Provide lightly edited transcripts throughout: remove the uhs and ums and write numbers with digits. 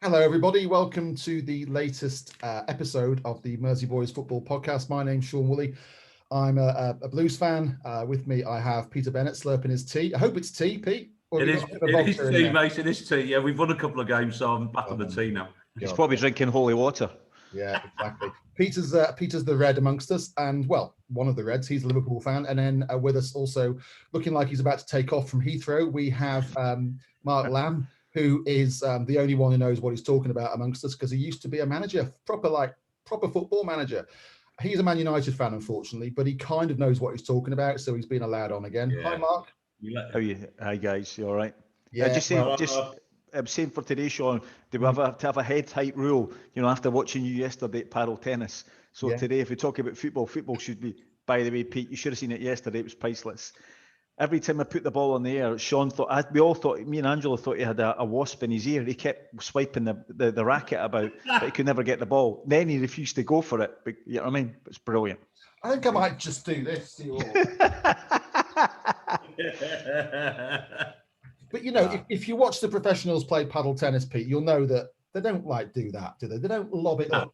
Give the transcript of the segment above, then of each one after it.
Hello, everybody. Welcome to the latest episode of the Mersey Boys Football Podcast. My name's Sean Woolley. I'm a Blues fan. With me, I have Peter Bennett slurping his tea. I hope it's tea, Pete. It is tea, mate. It is tea. Yeah, we've won a couple of games, so I'm back on the tea now. He's probably drinking holy water. Yeah, exactly. Peter's the red amongst us, and well, one of the Reds. He's a Liverpool fan, and then with us also, looking like he's about to take off from Heathrow, we have Mark Lamb, who is the only one who knows what he's talking about amongst us, because he used to be a manager, proper football manager. He's a Man United fan, unfortunately, but he kind of knows what he's talking about, so he's been allowed on again. Yeah. Hi, Mark. How are you? Hi, guys. You all right? Yeah. I'm saying for today, Sean, do we have a head height rule? You know, after watching you yesterday at paddle tennis. So today, if we talk about football should be. By the way, Pete, you should have seen it yesterday. It was priceless. Every time I put the ball in the air, Sean thought, me and Angela thought he had a wasp in his ear. He kept swiping the racket about, but he could never get the ball. Then he refused to go for it. But, you know what I mean? It's brilliant. I think I might just do this. But, you know, if you watch the professionals play paddle tennis, Pete, you'll know that they don't do that, do they? They don't lob it up.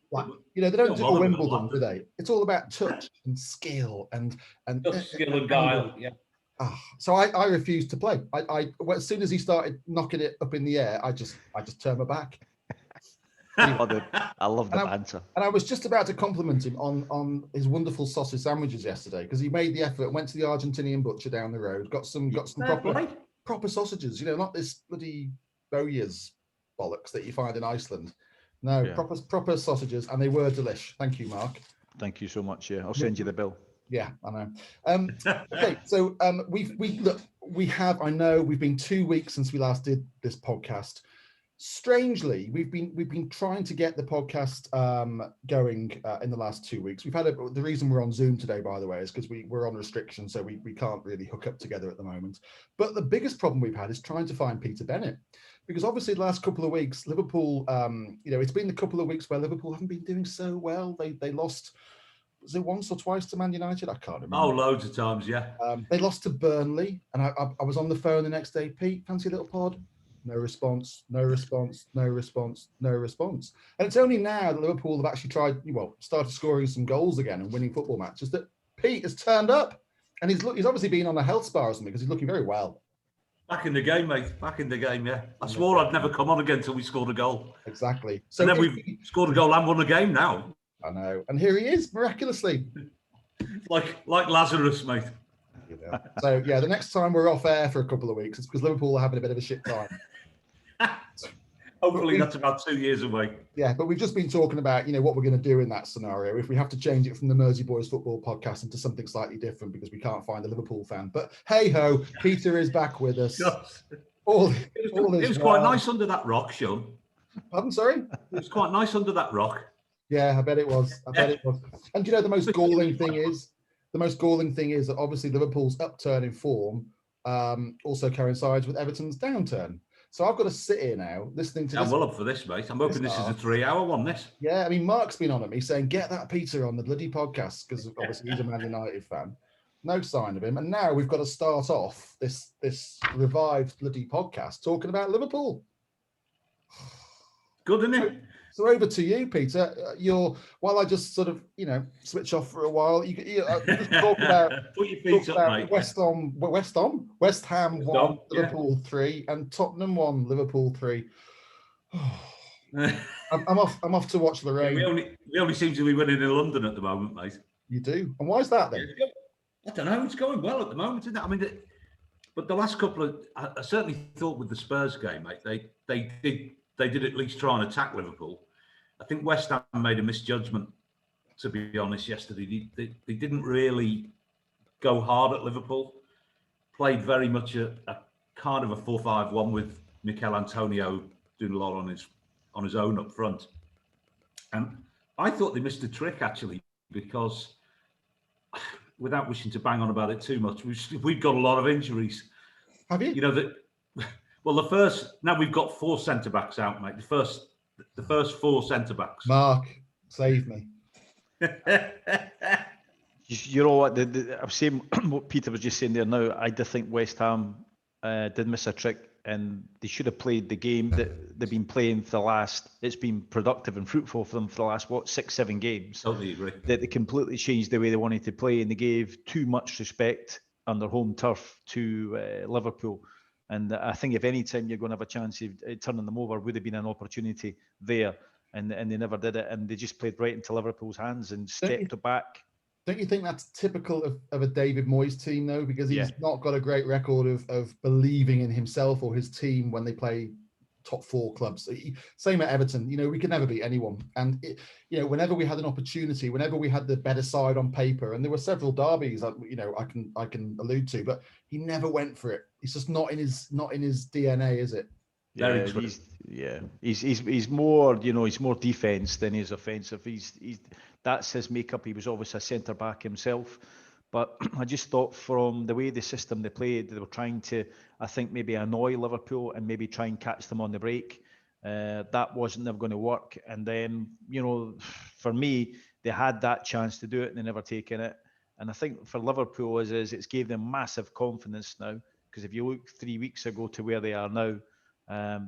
They don't do a Wimbledon, do they? It's all about touch and skill and skill and guile, yeah. So I refused to play. As soon as he started knocking it up in the air, I just turned my back. I love the banter. And I was just about to compliment him on his wonderful sausage sandwiches yesterday, because he made the effort, went to the Argentinian butcher down the road, got some proper sausages. You know, not this bloody Bowyer's bollocks that you find in Iceland. No, proper sausages, and they were delish. Thank you, Mark. Thank you so much. Yeah, I'll send you the bill. Yeah, I know. Okay, so we've been 2 weeks since we last did this podcast. Strangely, we've been trying to get the podcast going in the last 2 weeks. We've had the reason we're on Zoom today, by the way, is because we're on restriction, so we can't really hook up together at the moment. But the biggest problem we've had is trying to find Peter Bennett, because obviously the last couple of weeks, Liverpool, it's been a couple of weeks where Liverpool haven't been doing so well. They lost. Was it once or twice to Man United? I can't remember. Oh, loads of times, yeah. They lost to Burnley, and I was on the phone the next day. Pete, fancy a little pod? No response. And it's only now that Liverpool have actually started scoring some goals again and winning football matches, that Pete has turned up, and he's obviously been on a health spa or something, because he's looking very well. Back in the game, mate. Back in the game, yeah. I swore I'd never come on again until we scored a goal. Exactly. So then we've scored a goal and won the game now. I know, and here he is, miraculously. like Lazarus, mate. So the next time we're off air for a couple of weeks, it's because Liverpool are having a bit of a shit time. Hopefully that's about 2 years away. Yeah, but we've just been talking about, what we're going to do in that scenario, if we have to change it from the Mersey Boys Football Podcast into something slightly different because we can't find a Liverpool fan. But hey ho, Peter is back with us. It was quite nice under that rock, Sean. Pardon, sorry? It was quite nice under that rock. Yeah, I bet it was. And the most galling thing is that obviously Liverpool's upturn in form also coincides with Everton's downturn. So I've got to sit here now listening to this. I'm well up for this, mate. I'm hoping this is a 3-hour one, this. Yeah, I mean, Mark's been on at me saying, get that Peter on the bloody podcast, because obviously he's a Man United fan. No sign of him. And now we've got to start off this revived bloody podcast talking about Liverpool. Good, isn't it? So over to you, Peter. While I just sort of, switch off for a while, you just talk about, put your feet up, mate. West Ham 1, Liverpool 3, and Tottenham 1, Liverpool 3. I'm off to watch Lorraine. We only seem to be winning in London at the moment, mate. You do? And why is that then? I don't know. It's going well at the moment, isn't it? I mean, but the last couple of, I certainly thought with the Spurs game, mate, they did at least try and attack Liverpool. I think West Ham made a misjudgment, to be honest, yesterday. They didn't really go hard at Liverpool. Played very much a kind of a 4-5-1 with Mikel Antonio doing a lot on his own up front. And I thought they missed a trick, actually, because without wishing to bang on about it too much, we've got a lot of injuries. Have you? Now we've got 4 centre-backs out, mate. The first 4 centre-backs. Mark, save me. You know what? I'm saying what Peter was just saying there now. I did think West Ham did miss a trick and they should have played the game that they've been playing for the last. It's been productive and fruitful for them for the last 6-7 games. Totally agree. That they completely changed the way they wanted to play, and they gave too much respect on their home turf to Liverpool. And I think if any time you're going to have a chance of turning them over, would have been an opportunity there, and they never did it, and they just played right into Liverpool's hands and stepped back. Don't you think that's typical of a David Moyes team, though? Because he's not got a great record of believing in himself or his team when they play top 4 clubs. Same at Everton. We could never beat anyone. And, whenever we had an opportunity, whenever we had the better side on paper, and there were several derbies, I can allude to, but he never went for it. It's just not in his DNA, is it? He's more, he's more defense than he's offensive. He's that's his makeup. He was obviously a centre back himself, but I just thought from the way the system they played, they were trying to, I think, maybe annoy Liverpool and maybe try and catch them on the break. That wasn't never going to work. And then, for me, they had that chance to do it and they never taken it. And I think for Liverpool is it's gave them massive confidence now, because if you look 3 weeks ago to where they are now,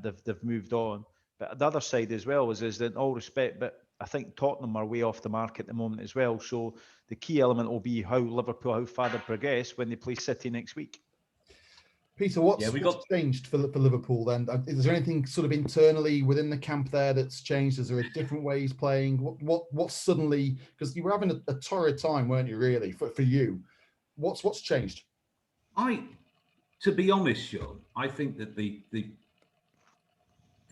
they've moved on. But the other side as well is that, in all respect, but I think Tottenham are way off the mark at the moment as well. So the key element will be how far they progress when they play City next week. What's changed for Liverpool then? Is there anything sort of internally within the camp there that's changed? Is there a different way he's playing? What suddenly, because you were having a torrid time, weren't you, really, for you? What's changed? To be honest, Sean, I think that they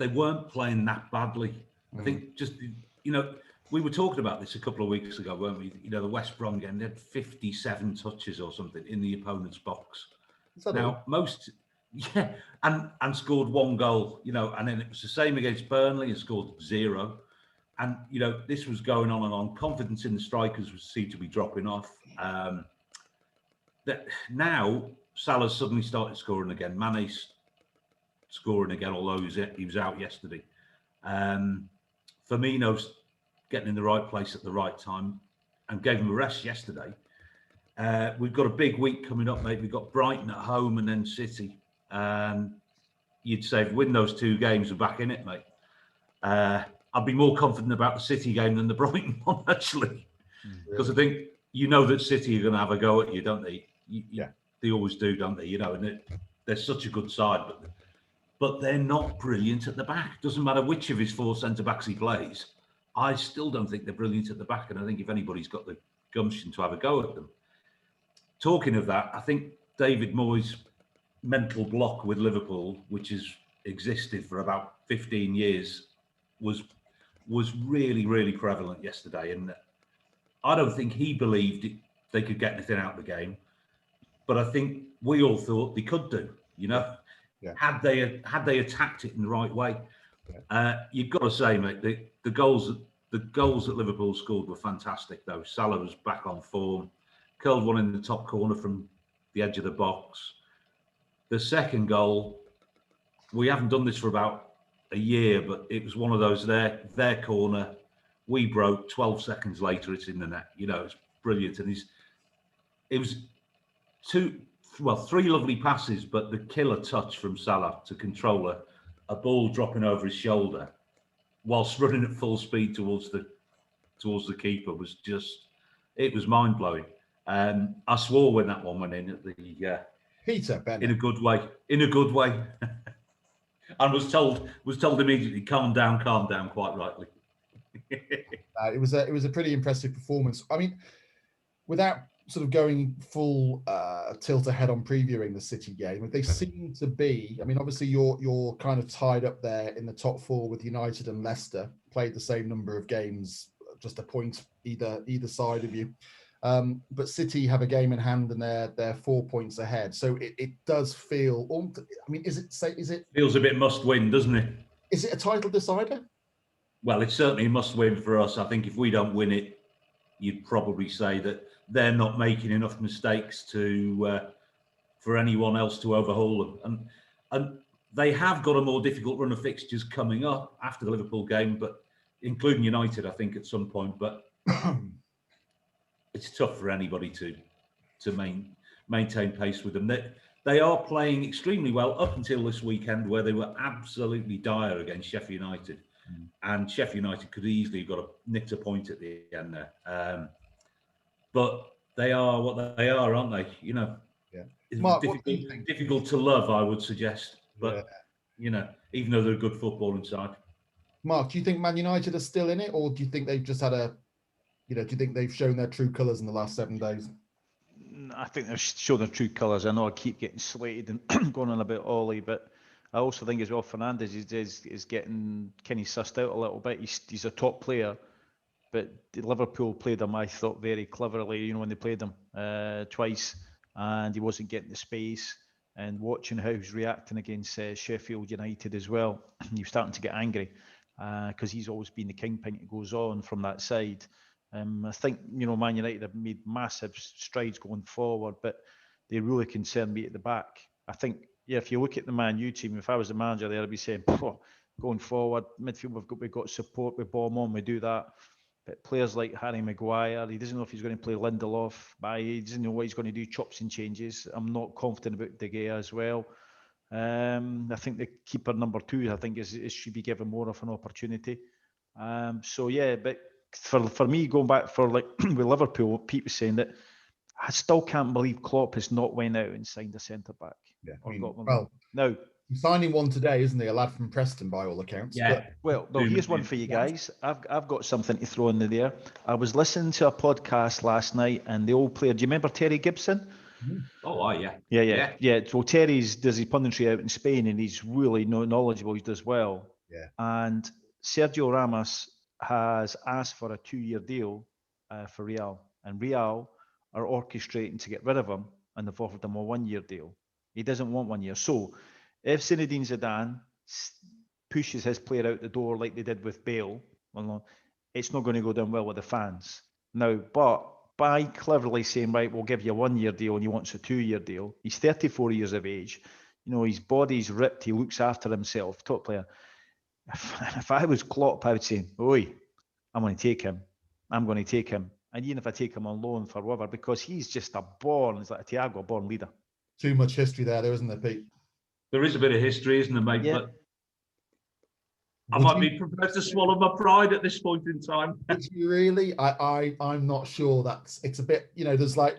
weren't playing that badly. I think just, we were talking about this a couple of weeks ago, weren't we? The West Brom game, they had 57 touches or something in the opponent's box. Now, and scored 1 goal, and then it was the same against Burnley and scored 0. And, this was going on and on. Confidence in the strikers seemed to be dropping off. That now Salah's suddenly started scoring again. Mane's scoring again, although he was out yesterday. Firmino's getting in the right place at the right time and gave him a rest yesterday. We've got a big week coming up, mate. We've got Brighton at home and then City. You'd say if we win those 2 games, we're back in it, mate. I'd be more confident about the City game than the Brighton one, actually. Because I think that City are going to have a go at you, don't they? They always do, don't they? And they're such a good side, but they're not brilliant at the back. Doesn't matter which of his 4 centre-backs he plays. I still don't think they're brilliant at the back, and I think if anybody's got the gumption to have a go at them. Talking of that, I think David Moyes' mental block with Liverpool, which has existed for about 15 years, was really, really prevalent yesterday. And I don't think he believed they could get anything out of the game. But I think we all thought they could do, had they attacked it in the right way. You've got to say, mate, the goals that Liverpool scored were fantastic, though. Salah was back on form, curled one in the top corner from the edge of the box. The second goal, we haven't done this for about a year, but it was one of those their corner. We broke. 12 seconds later, it's in the net. It's brilliant, and it was 3 lovely passes, but the killer touch from Salah to control a ball dropping over his shoulder whilst running at full speed towards the keeper was it was mind blowing. I swore when that one went in at the Peter Bennett. in a good way, and was told immediately, calm down, quite rightly. It was a pretty impressive performance. I mean, without sort of going full tilt ahead on previewing the City game, they seem to be, I mean, obviously you're kind of tied up there in the top 4 with United and Leicester, played the same number of games, just a point either side of you. But City have a game in hand and they're 4 points ahead. So it does feel, I mean, is it feels a bit must win, doesn't it? Is it a title decider? Well, it's certainly a must win for us. I think if we don't win it, you'd probably say that they're not making enough mistakes for anyone else to overhaul them. And they have got a more difficult run of fixtures coming up after the Liverpool game, but including United, I think, at some point. But it's tough for anybody to maintain pace with them. they are playing extremely well up until this weekend, where they were absolutely dire against Sheffield United, and Sheffield United could easily have got nicked a point at the end there. But they are what they are, aren't they? You know, it's Mark, what do you think? difficult to love, I would suggest. But Yeah. you know, even though they're a good football inside. Mark, do you think Man United are still in it, or do you think they've just had do you think they've shown their true colours in the last 7 days? I think they've shown their true colours. I know I keep getting slated and going on about Ollie, but I also think as well Fernandes is getting kind of sussed out a little bit. He's a top player, but Liverpool played him, I thought, very cleverly, when they played him twice, and he wasn't getting the space. And watching how he's reacting against Sheffield United as well, he's starting to get angry because he's always been the kingpin that goes on from that side. I think, Man United have made massive strides going forward, but they really concern me at the back. I think, if you look at the Man U team, if I was the manager there, I'd be saying, going forward, midfield, we've got support, we bomb on, we do that. But players like Harry Maguire, he doesn't know if he's going to play Lindelof, he doesn't know what he's going to do, chops and changes. I'm not confident about De Gea as well. I think the keeper number 2, I think, is should be given more of an opportunity. But for me, going back with Liverpool, Pete was saying that I still can't believe Klopp has not went out and signed a centre back. Yeah, now he's signing one today, isn't he? A lad from Preston, by all accounts. Yeah. Here's one for you guys. I've got something to throw in there. I was listening to a podcast last night, and the old player. Do you remember Terry Gibson? Oh, yeah. Yeah. Well, Terry's does his punditry out in Spain, and he's really knowledgeable. He does well. Yeah. And Sergio Ramos has asked for a 2-year deal for Real, and Real are orchestrating to get rid of him, and they've offered him a 1-year deal. He doesn't want 1 year. So if Zinedine Zidane pushes his player out the door like they did with Bale, it's not going to go down well with the fans. Now, but by cleverly saying, right, we'll give you a 1-year deal and he wants a 2-year deal, he's 34 years of age, his body's ripped, he looks after himself, top player. If I was Klopp, I would say, oi, I'm going to take him. And even if I take him on loan for whatever, because he's just he's like a Thiago, born leader. Too much history there, isn't there, Pete? There is a bit of history, isn't there, mate? Yeah. But I might be prepared to swallow my pride at this point in time. Would you really? I'm not sure. It's a bit, there's like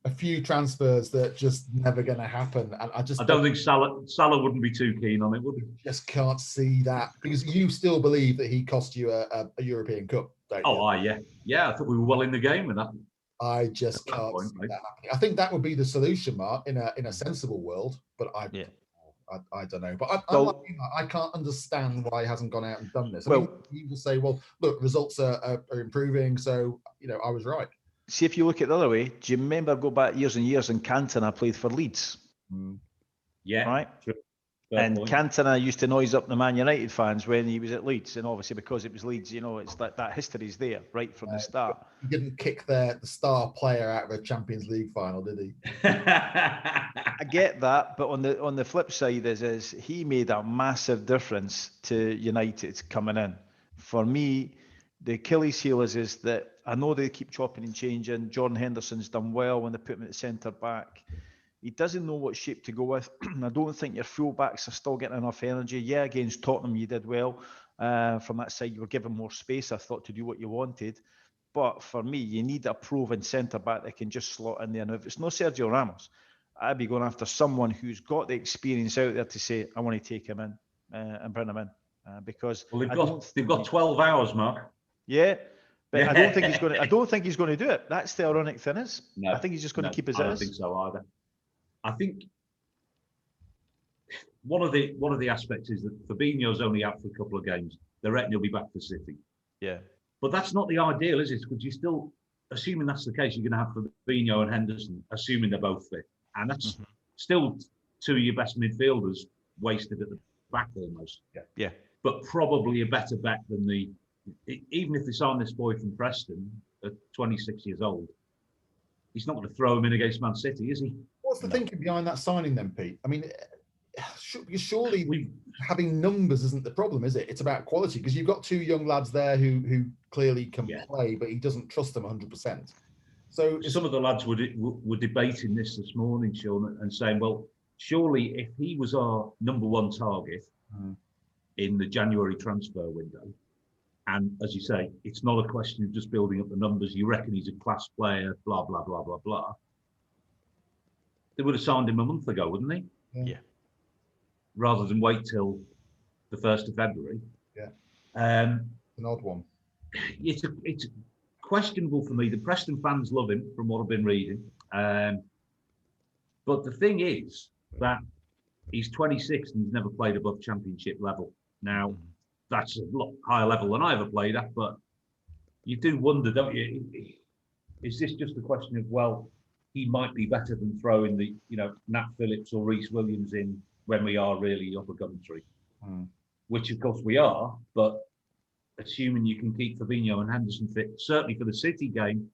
a few transfers that just never going to happen. And I don't think Salah wouldn't be too keen on it, would he? Just can't see that, because you still believe that he cost you a European Cup, don't you? Yeah. I thought we were well in the game with that. I just can't see that happening. I think that would be the solution, Mark, in a sensible world. But I don't know. But I can't understand why he hasn't gone out and done this. I mean, you will say, well, look, results are improving, so I was right. See, if you look at the other way, do you remember go back years and years and Cantona played for Leeds? Yeah. Right? And Cantona used to noise up the Man United fans when he was at Leeds, and obviously because it was Leeds, it's like that history's there right from the start. He didn't kick the star player out of a Champions League final, did he? I get that, but on the flip side is he made a massive difference to United coming in. For me, the Achilles heel is that I know they keep chopping and changing. Jordan Henderson's done well when they put him at the centre back. He doesn't know what shape to go with. I don't think your fullbacks are still getting enough energy. Yeah, against Tottenham you did well. From that side, you were given more space, I thought, to do what you wanted. But for me, you need a proven centre-back that can just slot in there. Now, if it's no Sergio Ramos, I'd be going after someone who's got the experience out there to say, I want to take him in and bring him in. Because they've got 12 hours, Mark. Yeah. But I don't think he's going to do it. That's the ironic thing is. No, I think he's just going to keep as I don't think so either. I think one of the aspects is that Fabinho's only out for a couple of games. They reckon he'll be back for City. Yeah. But that's not the ideal, is it? Because you're still, assuming that's the case, you're going to have Fabinho and Henderson, assuming they're both fit. And that's still two of your best midfielders wasted at the back almost. Yeah. But probably a better bet than even if they sign this boy from Preston at 26 years old, he's not going to throw him in against Man City, is he? What's the thinking behind that signing then, Pete? I mean, surely having numbers isn't the problem, is it? It's about quality, because you've got two young lads there who clearly can play, but he doesn't trust them 100%. So some of the lads were debating this morning, Sean, and saying, well, surely if he was our number one target in the January transfer window, and as you say, it's not a question of just building up the numbers, you reckon he's a class player, blah, blah, blah, blah, blah. They would have signed him a month ago, wouldn't they? Yeah. Rather than wait till the 1st of February. Yeah. An odd one. It's questionable for me. The Preston fans love him, from what I've been reading. But the thing is that he's 26 and he's never played above championship level. Now, that's a lot higher level than I ever played at, but you do wonder, don't you? Is this just a question of, well, he might be better than throwing the, Nat Phillips or Reece Williams in when we are really upper country, which of course we are, but assuming you can keep Fabinho and Henderson fit, certainly for the City game,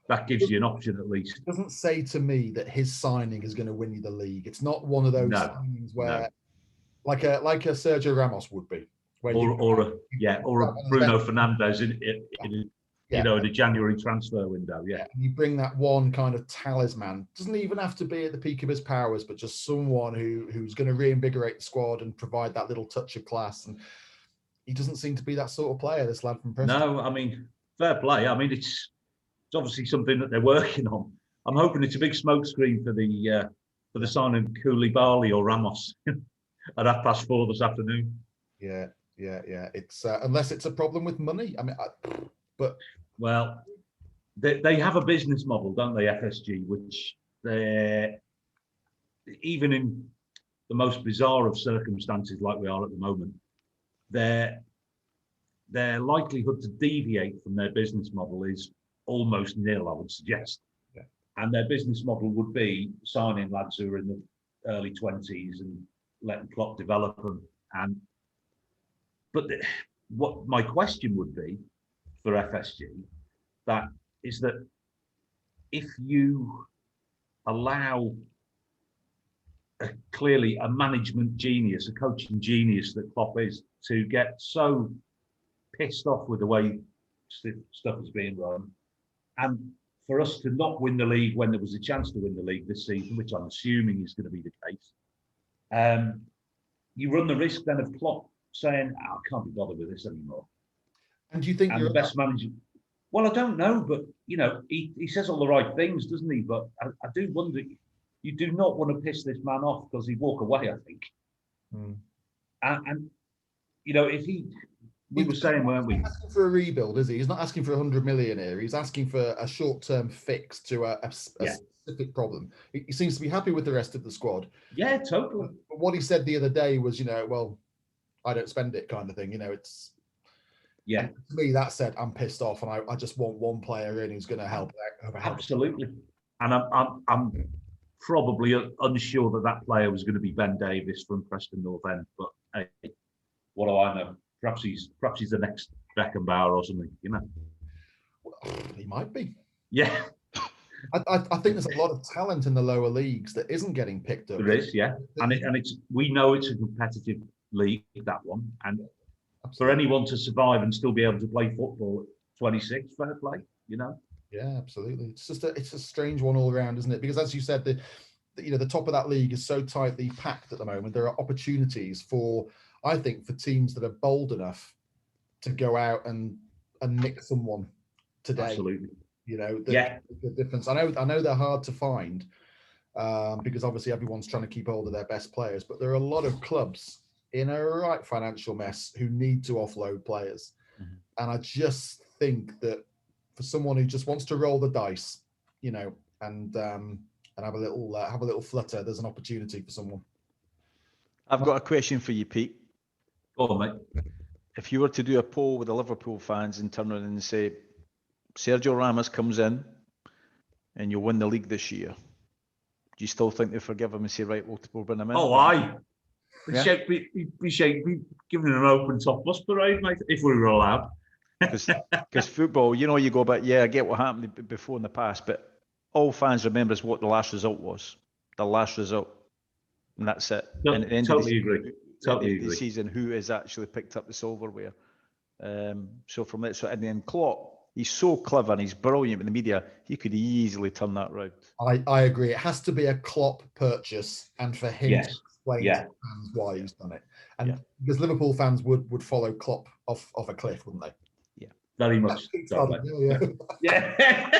that gives you an option at least. It doesn't say to me that his signing is going to win you the league. It's not one of those signings where, like a Sergio Ramos would be, or a Bruno Fernandes in a January transfer window. Yeah, and you bring that one kind of talisman. Doesn't even have to be at the peak of his powers, but just someone who's going to reinvigorate the squad and provide that little touch of class. And he doesn't seem to be that sort of player, this lad from Preston. No, I mean, fair play. I mean, it's obviously something that they're working on. I'm hoping it's a big smokescreen for the signing of Koulibaly or Ramos at 4:30 this afternoon. Yeah. It's unless it's a problem with money. I mean, well, they have a business model, don't they, FSG, which they're, even in the most bizarre of circumstances like we are at the moment, their likelihood to deviate from their business model is almost nil, I would suggest. Yeah. And their business model would be signing lads who are in the early 20s and letting Klopp develop them. But what my question would be for FSG, that is that if you allow clearly a management genius, a coaching genius that Klopp is, to get so pissed off with the way stuff is being run, and for us to not win the league when there was a chance to win the league this season, which I'm assuming is going to be the case, you run the risk then of Klopp saying, I can't be bothered with this anymore. And do you think you're the best manager? Well, I don't know, but he says all the right things, doesn't he? But I do wonder. You do not want to piss this man off because he'd walk away, I think. And if we were saying, weren't we? He's asking for a rebuild, is he? He's not asking for 100 million here. He's asking for a short-term fix to a specific problem. He seems to be happy with the rest of the squad. Yeah, totally. But what he said the other day was, well, I don't spend it kind of thing. It's. Yeah. To me, that said, I'm pissed off, and I just want one player in who's going to help. Absolutely. And I'm probably unsure that player was going to be Ben Davies from Preston North End. But hey, what do I know? Perhaps he's the next Beckenbauer or something. Well, he might be. Yeah. I think there's a lot of talent in the lower leagues that isn't getting picked up. There is, yeah. And it's we know it's a competitive league, that one, and absolutely. For anyone to survive and still be able to play football at 26, fair play, Yeah, absolutely. It's just it's a strange one all around, isn't it? Because as you said, the top of that league is so tightly packed at the moment. There are opportunities for teams that are bold enough to go out and nick someone today. Absolutely. The difference. I know they're hard to find because obviously everyone's trying to keep hold of their best players, but there are a lot of clubs in a right financial mess who need to offload players. And I just think that for someone who just wants to roll the dice, and have a little flutter, there's an opportunity for someone. I've got a question for you, Pete. Go on, mate. If you were to do a poll with the Liverpool fans and turn around and say, Sergio Ramos comes in and you'll win the league this year, do you still think they forgive him and say, right, we'll bring him in? Oh, aye. We should be giving him an open top bus parade, mate, if we were allowed. Because football, you go back, I get what happened before in the past, but all fans remember is what the last result was. The last result. And that's it. No, and at the end totally of the, agree. Totally agree. The season, who has actually picked up the silverware. So from it, and then Klopp, He's so clever and he's brilliant with the media. He could easily turn that round. I agree. It has to be a Klopp purchase, and for him to explain to fans why he's done it. And because Liverpool fans would follow Klopp off a cliff, wouldn't they? Yeah, very much. Yeah.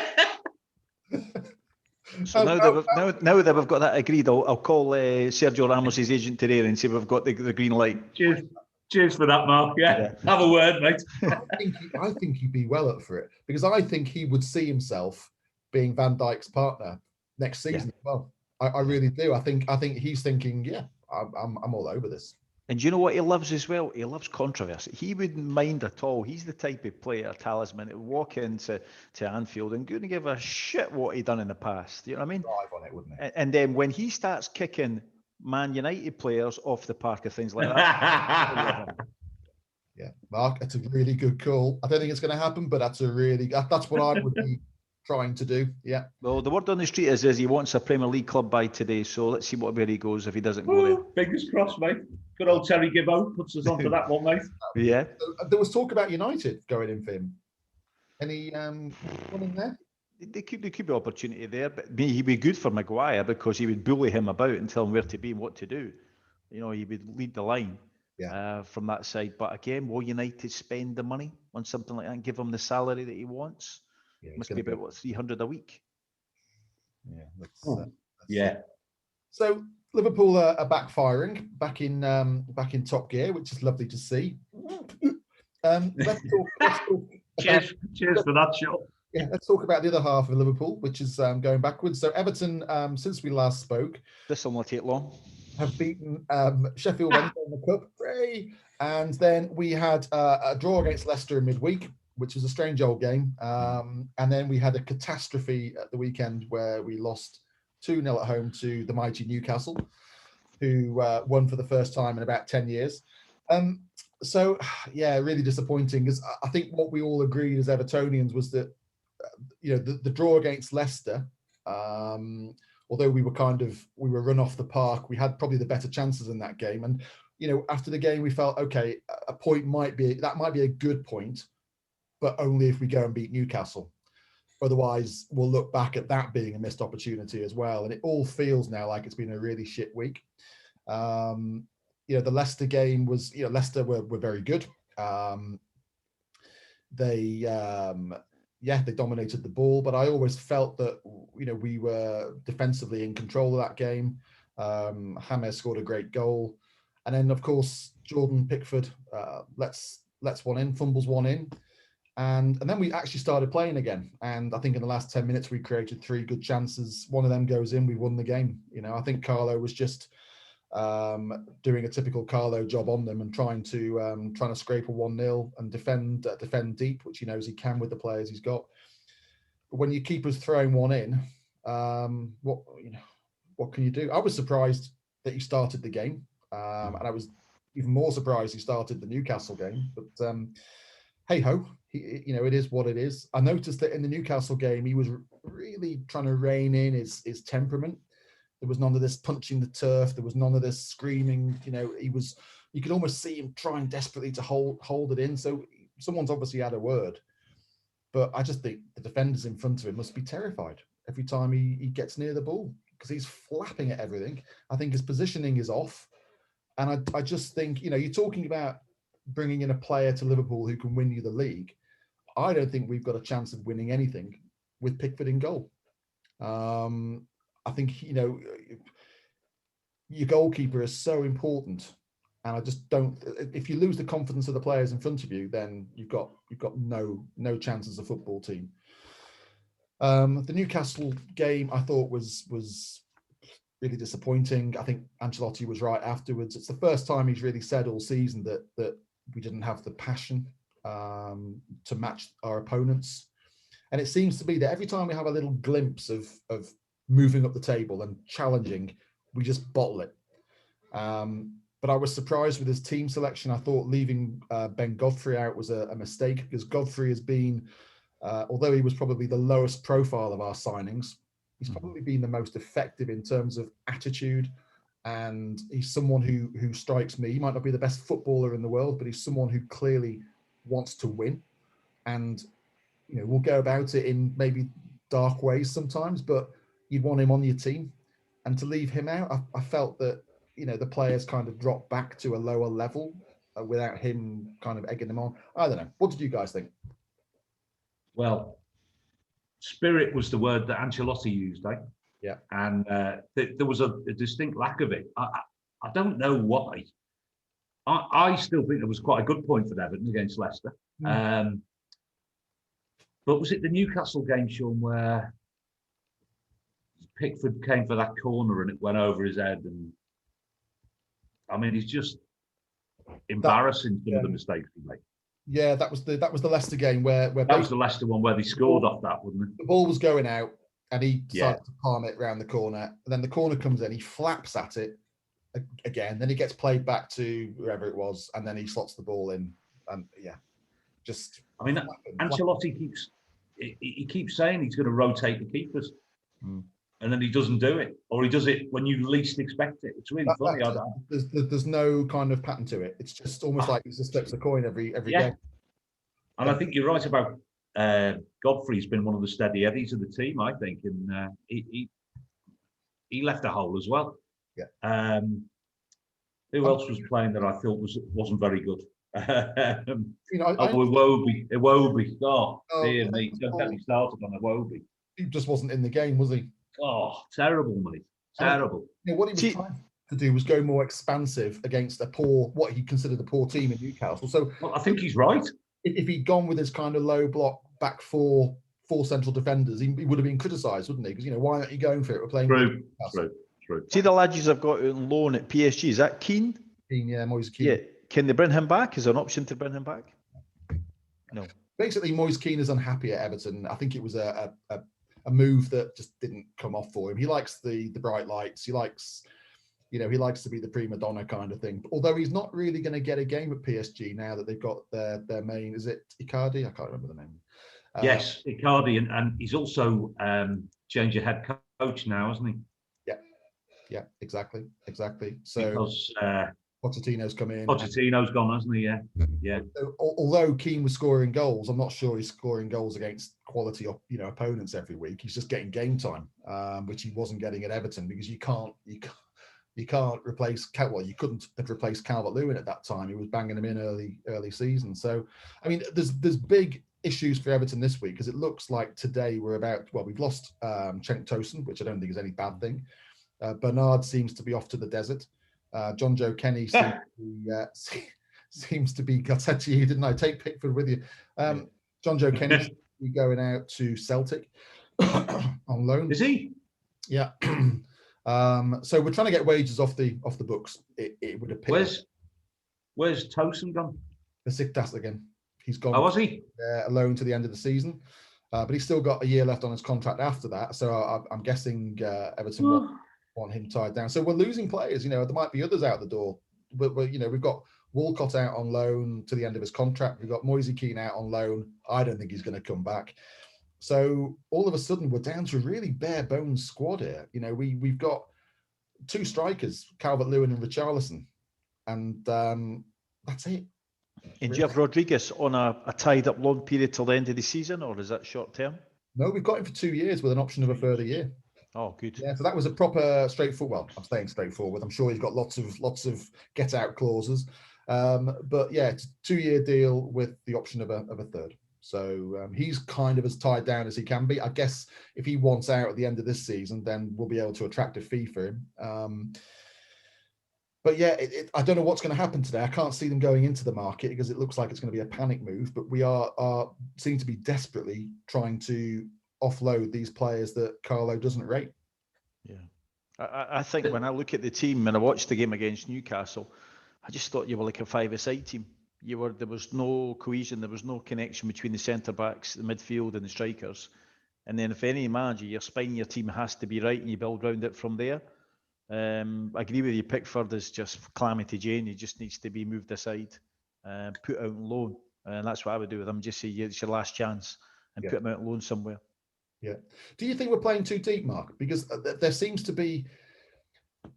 So now that we've got that agreed, I'll call Sergio Ramos's agent today and say we've got the green light. Cheers for that, Mark. Yeah. Have a word, mate. I think he'd be well up for it, because I think he would see himself being Van Dijk's partner next season as well. I really do. I think he's thinking, I'm all over this. And you know what he loves as well? He loves controversy. He wouldn't mind at all. He's the type of player, talisman, that would walk into Anfield and couldn't give a shit what he'd done in the past. You know what I mean? Drive on it, wouldn't he? And then when he starts kicking Man United players off the park and things like that. Yeah, Mark, that's a really good call. I don't think it's going to happen, but that's what I would be trying to do. Yeah. Well, the word on the street is he wants a Premier League club by today, so let's see where he goes if he doesn't go there. Fingers crossed, mate. Good old Terry Gibbo puts us onto that one, mate. Yeah. So, there was talk about United going in for him. Any one in there? There could be opportunity there, but he'd be good for Maguire because he would bully him about and tell him where to be and what to do. You know, he would lead the line from that side. But again, will United spend the money on something like that and give him the salary that he wants? Yeah, must be about 300 a week. Yeah, So Liverpool are backfiring, back in top gear, which is lovely to see. Let's talk Cheers for that shot. Yeah, let's talk about the other half of Liverpool, which is going backwards. So Everton, since we last spoke, this will not take long, have beaten Sheffield Wednesday in the cup, and then we had a draw against Leicester in midweek, which was a strange old game, and then we had a catastrophe at the weekend where we lost 2-0 at home to the mighty Newcastle, who won for the first time in about 10 years. So yeah, really disappointing, because I think what we all agreed as Evertonians was that the draw against Leicester, although we were run off the park, we had probably the better chances in that game. And after the game, we felt, okay, a point might be a good point, but only if we go and beat Newcastle. Otherwise, we'll look back at that being a missed opportunity as well. And it all feels now like it's been a really shit week. The Leicester game was, Leicester were very good. They dominated the ball, but I always felt that, we were defensively in control of that game. James scored a great goal. And then, of course, Jordan Pickford lets one in, fumbles one in. And then we actually started playing again. And I think in the last 10 minutes, we created 3 good chances. One of them goes in, we won the game. I think Carlo was just doing a typical Carlo job on them and trying to scrape a 1-0 and defend deep, which he knows he can with the players he's got. But when your keeper's throwing one in, what can you do? I was surprised that he started the game, and I was even more surprised he started the Newcastle game. But hey ho, it is what it is. I noticed that in the Newcastle game, he was really trying to rein in his temperament. There was none of this punching the turf. There was none of this screaming. You could almost see him trying desperately to hold it in. So someone's obviously had a word. But I just think the defenders in front of him must be terrified every time he gets near the ball, because he's flapping at everything. I think his positioning is off. And I just think, you're talking about bringing in a player to Liverpool who can win you the league. I don't think we've got a chance of winning anything with Pickford in goal. I think, your goalkeeper is so important. And I just don't, if you lose the confidence of the players in front of you, then you've got no chance as a football team. The Newcastle game I thought was really disappointing. I think Ancelotti was right afterwards. It's the first time he's really said all season that we didn't have the passion to match our opponents. And it seems to be that every time we have a little glimpse of moving up the table and challenging, we just bottle it. But I was surprised with his team selection. I thought leaving Ben Godfrey out was a mistake, because Godfrey has been, although he was probably the lowest profile of our signings, he's probably been the most effective in terms of attitude. And he's someone who strikes me. He might not be the best footballer in the world, but he's someone who clearly wants to win. And we'll go about it in maybe dark ways sometimes, but you'd want him on your team, and to leave him out, I felt that the players kind of dropped back to a lower level without him kind of egging them on. I don't know. What did you guys think? Well, spirit was the word that Ancelotti used, eh? Yeah. And there was a distinct lack of it. I don't know why. I still think there was quite a good point for Everton against Leicester. But was it the Newcastle game, Sean, where Pickford came for that corner and it went over his head? And I mean, he's just embarrassing some of the mistakes he made. Yeah, that was the Leicester game where that was the Leicester one where they scored off that, wasn't it? The ball was going out and he decided to palm it around the corner. And then the corner comes in, he flaps at it again, then he gets played back to whoever it was, and then he slots the ball in. And just. I mean, Ancelotti keeps saying he's going to rotate the keepers, and then he doesn't do it, or he does it when you least expect it. It's really funny. There's no kind of pattern to it. It's just almost like he just flips a coin every game. And I think you're right about Godfrey's been one of the steady eddies of the team, I think, and he left a hole as well. Yeah. Who else was playing that I thought wasn't very good? Iwobi. Oh, dear me! Don't get me started on Iwobi. He just wasn't in the game, was he? Oh, terrible, mate! Terrible. What he was trying to do was go more expansive against what he considered a poor team in Newcastle. So I think he's right. If he'd gone with his kind of low block back four central defenders, he would have been criticised, wouldn't he? Because why aren't you going for it? We're playing. True. See the lads I've got on loan at PSG. Is that Keane? Keane, yeah, Moise Keane. Yeah. Can they bring him back? Is there an option to bring him back? No. Basically, Moise Keane is unhappy at Everton. I think it was a move that just didn't come off for him. He likes the bright lights. He likes, he likes to be the prima donna kind of thing. Although he's not really going to get a game at PSG now that they've got their main. Is it Icardi? I can't remember the name. Yes, Icardi, and he's also changed your head coach now, hasn't he? Yeah, exactly. So because Pochettino's come in. Pochettino's gone, hasn't he? Yeah. So, although Keane was scoring goals, I'm not sure he's scoring goals against quality, opponents every week. He's just getting game time, which he wasn't getting at Everton, because you can't replace. Well, you couldn't have replaced Calvert-Lewin at that time. He was banging him in early season. So, I mean, there's big issues for Everton this week, because it looks like today we've lost Cenk Tosun, which I don't think is any bad thing. Bernard seems to be off to the desert. John Joe Kenny seems to be. I said to you, didn't I? Take Pickford with you. John Joe Kenny seems to be going out to Celtic on loan. Is he? Yeah. So we're trying to get wages off the books. It would appear. Where's Tosun gone? Besiktas again. He's gone. Oh, was he? Loan to the end of the season. But he's still got a year left on his contract after that. So I'm guessing Everton want him tied down. So we're losing players. There might be others out the door. But we've got Walcott out on loan to the end of his contract. We've got Moise Keane out on loan. I don't think he's going to come back. So all of a sudden we're down to a really bare bones squad here. We've got two strikers, Calvert-Lewin and Richarlison, and that's it. And do you have Rodriguez on a tied up loan period till the end of the season, or is that short term? No, we've got him for 2 years with an option of a further year. Oh, good. Yeah, so that was a proper straightforward. Well, I'm saying straightforward. I'm sure he's got lots of get out clauses, but yeah, it's a 2-year deal with the option of a third. So he's kind of as tied down as he can be. I guess if he wants out at the end of this season, then we'll be able to attract a fee for him. But yeah, I don't know what's going to happen today. I can't see them going into the market because it looks like it's going to be a panic move. But we seem to be desperately trying to offload these players that Carlo doesn't rate. Yeah, I think when I look at the team and I watched the game against Newcastle, I just thought you were like a 5-a-side team. There was no cohesion, there was no connection between the centre backs, the midfield, and the strikers. And then, if any manager, your team has to be right, and you build around it from there. I agree with you. Pickford is just calamity Jane. He just needs to be moved aside, put out on loan, and that's what I would do with him. Just say it's your last chance, and put him out on loan somewhere. Yeah. Do you think we're playing too deep, Mark? Because there seems to be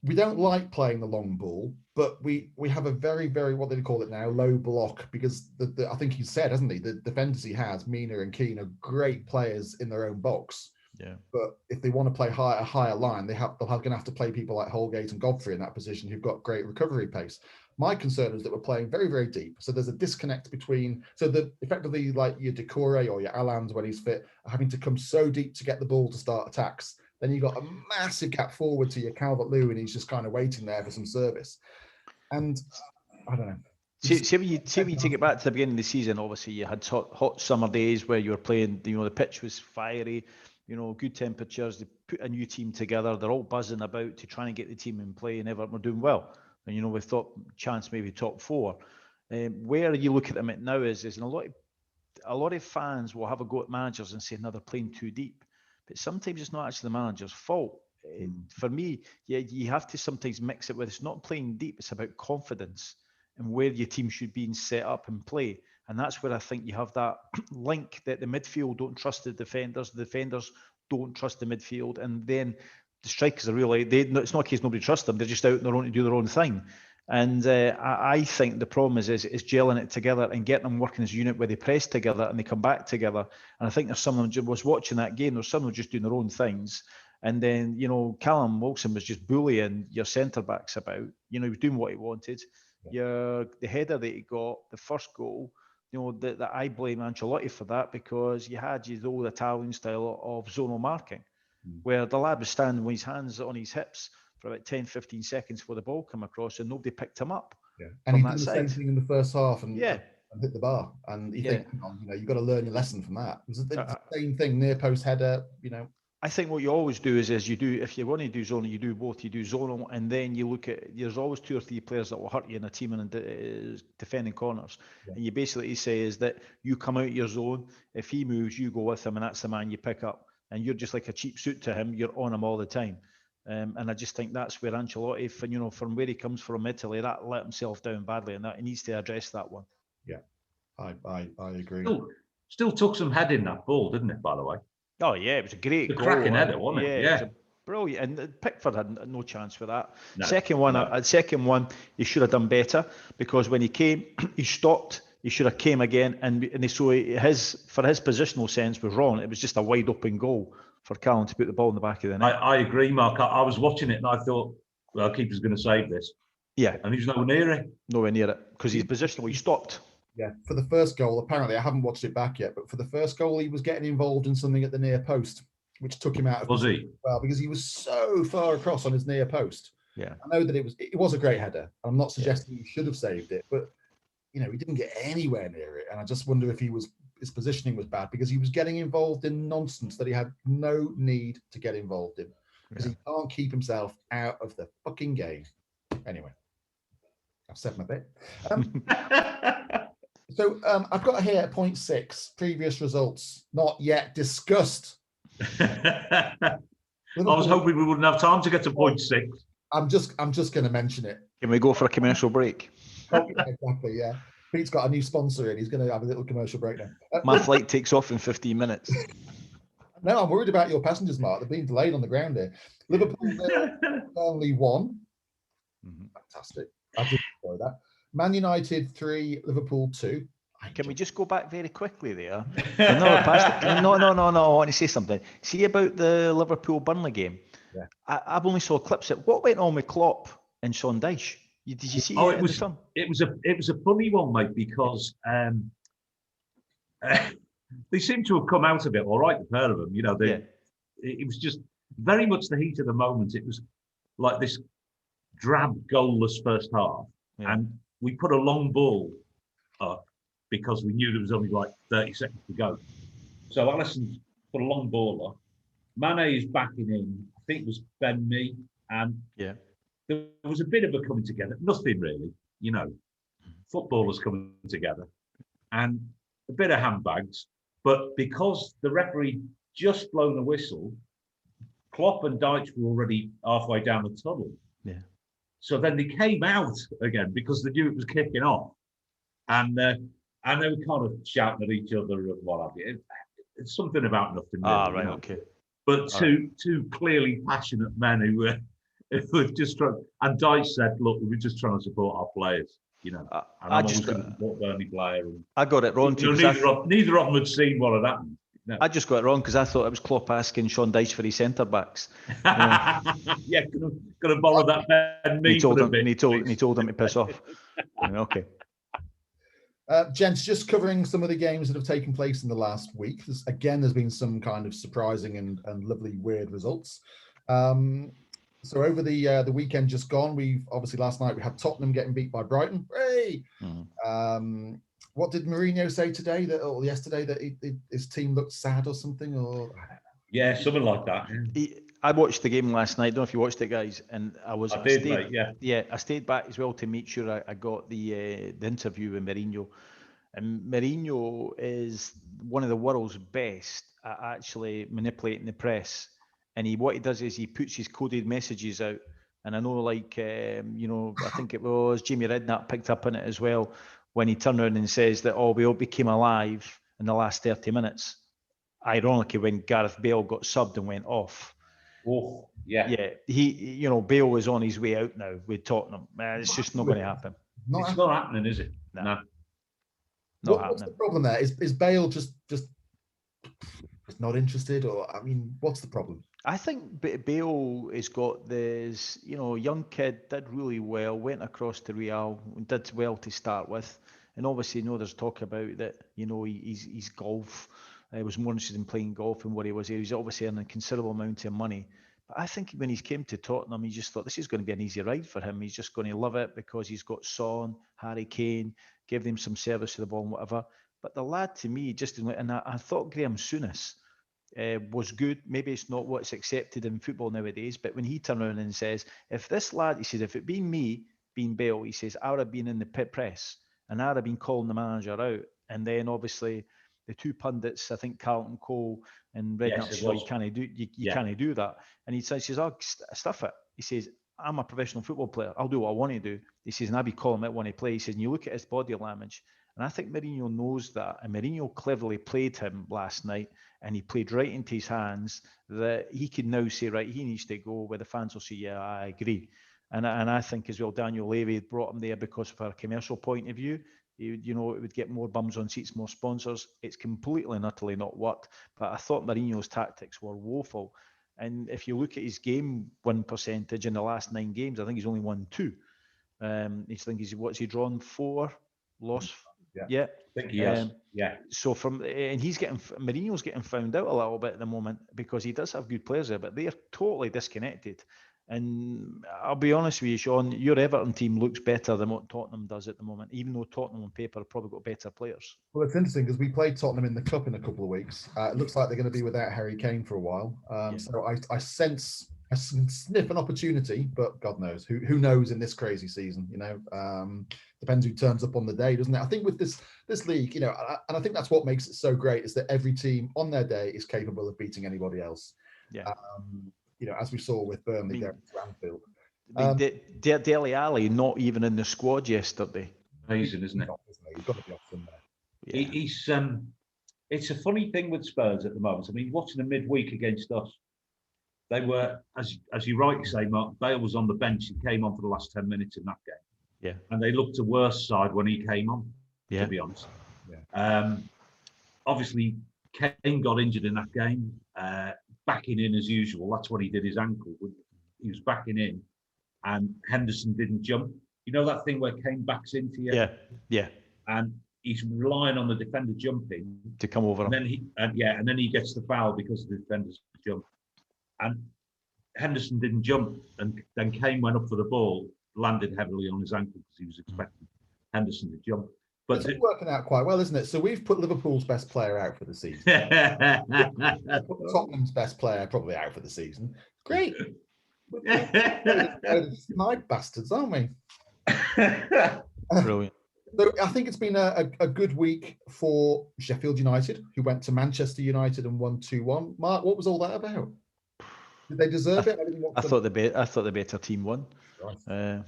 we don't like playing the long ball, but we have a very, very, what do they call it now, low block, because I think he said, hasn't he, the defenders he has, Mina and Keane, are great players in their own box. Yeah. But if they want to play a higher line, they're going to have to play people like Holgate and Godfrey in that position who've got great recovery pace. My concern is that we're playing very, very deep. So there's a disconnect between, effectively like your Decore or your Allans when he's fit are having to come so deep to get the ball to start attacks. Then you've got a massive gap forward to your Calvert-Lewin, and he's just kind of waiting there for some service. And I don't know. See when you take it back to the beginning of the season, obviously you had hot summer days where you were playing, the pitch was fiery, good temperatures, they put a new team together, they're all buzzing about to try and get the team in play, and Everton were doing well. And, we thought chance maybe top 4. Where you look at them at now is a lot of fans will have a go at managers and say, no, they're playing too deep. But sometimes it's not actually the manager's fault. For me, you have to sometimes mix it with, it's not playing deep, it's about confidence and where your team should be and set up and play. And that's where I think you have that link that the midfield don't trust the defenders don't trust the midfield, and then the strikers are really, it's not a case nobody trusts them, they're just out on their own to do their own thing. And I think the problem is gelling it together and getting them working as a unit where they press together and they come back together. And I think there's some of them was watching that game, there's some of them just doing their own things. And then, Callum Wilson was just bullying your centre-backs about, he was doing what he wanted. The header that he got, the first goal, that I blame Ancelotti for that, because you had the old Italian style of zonal marking, where the lad was standing with his hands on his hips for about 10, 15 seconds before the ball came across, and nobody picked him up. Yeah. And he did the same thing in the first half and hit the bar. And you think, you've got to learn your lesson from that. It's the same thing, near post header, I think what you always do is you do, if you want to do zonal, you do both. You do zonal, and then you look at, there's always 2 or 3 players that will hurt you in a team and defending corners. And you basically say is that you come out your zone, if he moves, you go with him, and that's the man you pick up. And you're just like a cheap suit to him, you're on him all the time. And I just think that's where Ancelotti, from where he comes from, Italy, that let himself down badly, and that he needs to address that one. Yeah, I agree. Still took some head in that ball, didn't it, by the way? Oh, yeah, it was a great goal. Cracking header, wasn't it? Yeah. It was brilliant. And Pickford had no chance for that. No, second one, he should have done better, because when he came, he stopped. He should have came again. And so for his positional sense was wrong. It was just a wide open goal for Callum to put the ball in the back of the net. I agree, Mark. I was watching it and I thought, well, keeper's going to save this. Yeah. And he was nowhere near it. Nowhere near it, because he's positional. He stopped. Yeah, for the first goal, apparently, I haven't watched it back yet, but for the first goal, he was getting involved in something at the near post, which took him out of he? Well, because he was so far across on his near post. Yeah. I know that it was a great header. I'm not suggesting he should have saved it, but he didn't get anywhere near it. And I just wonder if his positioning was bad, because he was getting involved in nonsense that he had no need to get involved in, because he can't keep himself out of the fucking game. Anyway, I've said my bit. So I've got here 0.6 previous results not yet discussed. I was hoping we wouldn't have time to get to 0.6. I'm just going to mention it. Can we go for a commercial break? Oh, yeah, exactly. Yeah, Pete's got a new sponsor in. He's going to have a little commercial break now. My flight takes off in 15 minutes. No, I'm worried about your passengers, Mark. They're being delayed on the ground here. Liverpool only 1. Fantastic. I did enjoy that. Man United 3, Liverpool 2. Can we just go back very quickly there? No, I want to say something. See about the Liverpool-Burnley game? Yeah. I've only saw clips of what went on with Klopp and Sean Dyche. Did you see it was a funny one, mate, because they seem to have come out of it all right, the pair of them. It was just very much the heat of the moment. It was like this drab, goalless first half. Yeah. And we put a long ball up because we knew there was only like 30 seconds to go. So Alisson put a long ball up. Mane is backing in. I think it was Ben Mee. And there was a bit of a coming together. Nothing really, footballers coming together. And a bit of handbags. But because the referee just blown the whistle, Klopp and Dyche were already halfway down the tunnel. Yeah. So then they came out again because they knew it was kicking off. And they were kind of shouting at each other and what have you. It's something about nothing. Really, right, okay. But two clearly passionate men who We're just trying, and Dyche said, "Look, we're just trying to support our players, you know." And I'm always going to support Burnley player. And, I got it wrong too. Neither of them had seen what had happened. No. I just got it wrong because I thought it was Klopp asking Sean Dyche for his centre backs. Yeah, gonna borrow that pen. He told him to piss off. Okay. Gents, just covering some of the games that have taken place in the last week. There's been some kind of surprising and lovely weird results. So over the weekend just gone, we've obviously last night we had Tottenham getting beat by Brighton. Hey! Mm-hmm. What did Mourinho say today or yesterday that his team looked sad or something? Or yeah, something like that. I watched the game last night. I don't know if you watched it, guys. And I stayed back as well to make sure I got the interview with Mourinho. And Mourinho is one of the world's best at actually manipulating the press. And what he does is he puts his coded messages out. And I know, I think it was Jamie Redknapp picked up on it as well, when he turned around and says that, we all became alive in the last 30 minutes. Ironically, when Gareth Bale got subbed and went off. Oh, yeah. Yeah, Bale was on his way out now with Tottenham. It's just not going to happen. It's not happening, is it? No. What's the problem there? Is Bale just not interested? Or, I mean, what's the problem? I think Bale has got this, young kid, did really well, went across to Real, did well to start with. And obviously, there's talk about that, he's golf. He was more interested in playing golf than what he was. He was obviously earning a considerable amount of money. But I think when he came to Tottenham, he just thought this is going to be an easy ride for him. He's just going to love it because he's got Son, Harry Kane, give them some service to the ball and whatever. But the lad, to me, and I thought Graham Souness was good. Maybe it's not what's accepted in football nowadays, but when he turned around and says, if this lad, he says, if it been me, being Bale, he says, I would have been in the pit press and I would have been calling the manager out. And then obviously the two pundits, I think Carlton Cole and Redknapp, you can't do that. And he says, stuff it. He says, I'm a professional football player. I'll do what I want to do. He says, and I'll be calling it when I play. He says, and you look at his body language. And I think Mourinho knows that. And Mourinho cleverly played him last night. And he played right into his hands that he can now say, right, he needs to go, where the fans will say, yeah, I agree. And I think as well, Daniel Levy brought him there because of a commercial point of view. It would get more bums on seats, more sponsors. It's completely and utterly not worked. But I thought Mourinho's tactics were woeful. And if you look at his game win percentage in the last 9 games, I think he's only won 2. What's he drawn 4? Lost? Yeah. I think he has. Yeah. So Mourinho's getting found out a little bit at the moment because he does have good players there, but they're totally disconnected. And I'll be honest with you, Sean, your Everton team looks better than what Tottenham does at the moment, even though Tottenham on paper have probably got better players. Well, it's interesting because we played Tottenham in the Cup in a couple of weeks. It looks like they're going to be without Harry Kane for a while. So I sniff an opportunity, but God knows. Who knows in this crazy season, depends who turns up on the day, doesn't it? I think with this league, and I think that's what makes it so great is that every team on their day is capable of beating anybody else. Yeah. As we saw with Burnley there at Anfield. Dele Alli not even in the squad yesterday. Amazing, isn't it? You've got to be off from there. Yeah. He's it's a funny thing with Spurs at the moment. I mean, watching the midweek against us, they were, as you rightly say, Mark, Bale was on the bench. He came on for the last 10 minutes in that game. Yeah. And they looked a worse side when he came on, to be honest. Yeah. Obviously, Kane got injured in that game. Backing in as usual. That's what he did, his ankle. He was backing in and Henderson didn't jump. You know that thing where Kane backs into you? Yeah. And he's relying on the defender jumping to come over. And then he gets the foul because the defender's jump. And Henderson didn't jump. And then Kane went up for the ball, landed heavily on his ankle because he was expecting Henderson to jump. But it's working out quite well, isn't it? So we've put Liverpool's best player out for the season. Put Tottenham's best player probably out for the season. Great. We're snide bastards, aren't we? Brilliant. So I think it's been a good week for Sheffield United, who went to Manchester United and won 2-1. Mark, what was all that about? Did they deserve it? I thought the better team won. Right.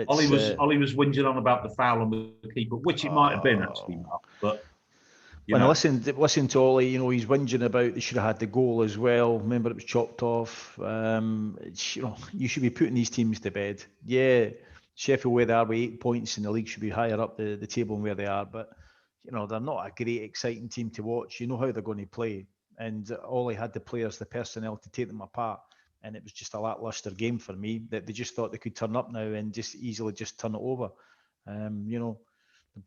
Ollie was whinging on about the foul on the keeper, which it might have been actually, Mark, but When I listened to Ollie, he's whinging about they should have had the goal as well. Remember, it was chopped off. You should be putting these teams to bed. Yeah, Sheffield where they are with 8 points in the league should be higher up the table than where they are, but they're not a great, exciting team to watch. You know how they're going to play, and Ollie had the players, the personnel to take them apart, and it was just a lacklustre game for me. That they just thought they could turn up now and just easily just turn it over.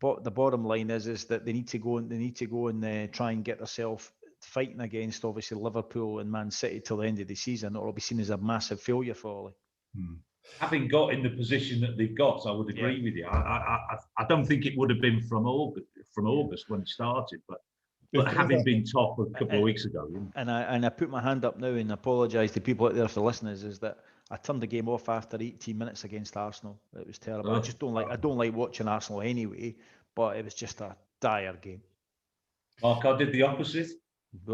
The bottom line is that they need to go and try and get themselves fighting against obviously Liverpool and Man City till the end of the season, or it'll be seen as a massive failure for Ollie. Having got in the position that they've got, I would agree with you. I don't think it would have been from August when it started, but having been top a couple of weeks ago. And I put my hand up now and apologise to people out there for listeners, is that I turned the game off after 18 minutes against Arsenal. It was terrible. I just don't like watching Arsenal anyway, but it was just a dire game. Mark, I did the opposite.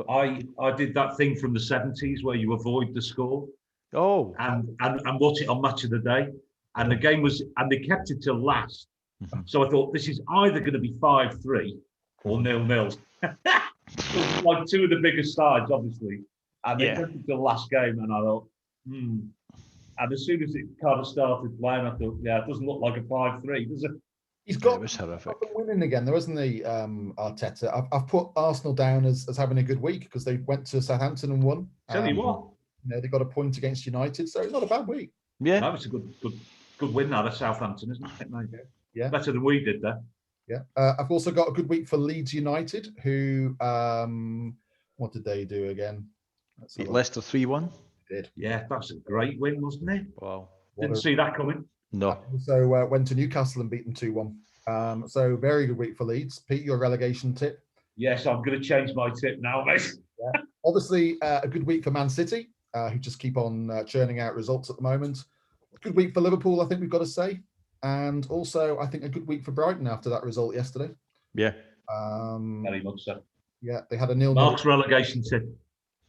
I did that thing from the 70s where you avoid the score. Oh. And watch it on Match of the Day. And the game was, and they kept it till last. So I thought, this is either going to be 5-3 or 0-0. Like two of the biggest sides, obviously. And they kept it till the last game, and I thought, And as soon as it kind of started playing, I thought, it doesn't look like a 5-3, does it? He's got it was horrific. Winning again, there wasn't the Arteta. I've put Arsenal down as having a good week because they went to Southampton and won. Tell you what. They got a point against United, so it's not a bad week. Yeah. That was a good win now, that's Southampton, isn't it, mate? Yeah. Better than we did there. Yeah. I've also got a good week for Leeds United, who, what did they do again? Beat Leicester 3-1. Did. Yeah, that's a great win, wasn't it? Wow. Didn't see that coming. No. So went to Newcastle and beat them 2-1. So very good week for Leeds. Pete, your relegation tip? Yes, I'm going to change my tip now, mate. Yeah. Obviously, a good week for Man City, who just keep on churning out results at the moment. Good week for Liverpool, I think we've got to say. And also, I think a good week for Brighton after that result yesterday. Yeah. Very much so. Yeah, they had a 0-0. Mark's relegation tip.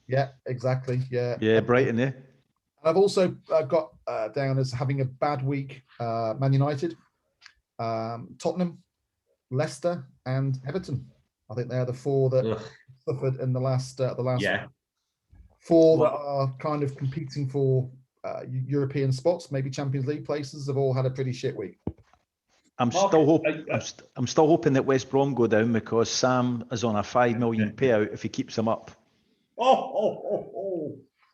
Yeah, exactly. Yeah. Yeah, Brighton, yeah. I've also got down as having a bad week, Man United, Tottenham, Leicester, and Everton. I think they're the four that suffered in the last four that are kind of competing for European spots, maybe Champions League places. Have all had a pretty shit week. I'm still hoping that West Brom go down because Sam is on a $5 million payout if he keeps them up.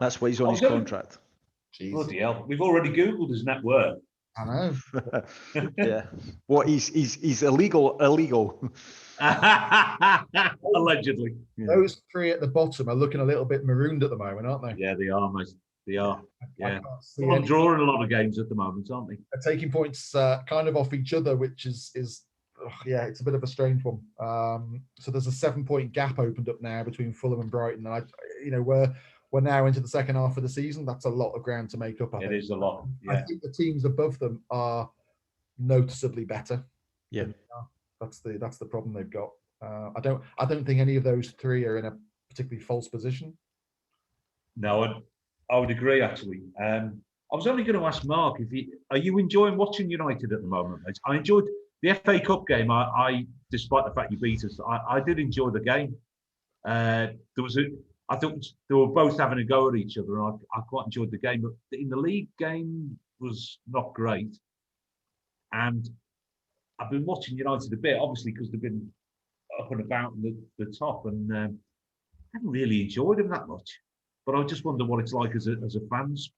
That's what he's on his contract. Jeez. Bloody hell. We've already Googled his net worth. I know. Yeah. What he's illegal. Allegedly. Yeah. Those three at the bottom are looking a little bit marooned at the moment, aren't they? Yeah, they are, mate. They are. Yeah. They're drawing a lot of games at the moment, aren't they? They're taking points kind of off each other, which is it's a bit of a strange one. So there's a 7-point gap opened up now between Fulham and Brighton, and we're now into the second half of the season. That's a lot of ground to make up. I think. It is a lot. Yeah. I think the teams above them are noticeably better. Yeah, that's the problem they've got. I don't think any of those three are in a particularly false position. No, I would agree. Actually, I was only going to ask Mark are you enjoying watching United at the moment, mate? I enjoyed the FA Cup game. I despite the fact you beat us, I did enjoy the game. I thought they were both having a go at each other, and I quite enjoyed the game. But in the league game was not great. And I've been watching United a bit, obviously, because they've been up and about in the top, and I haven't really enjoyed them that much. But I just wonder what it's like as a fans.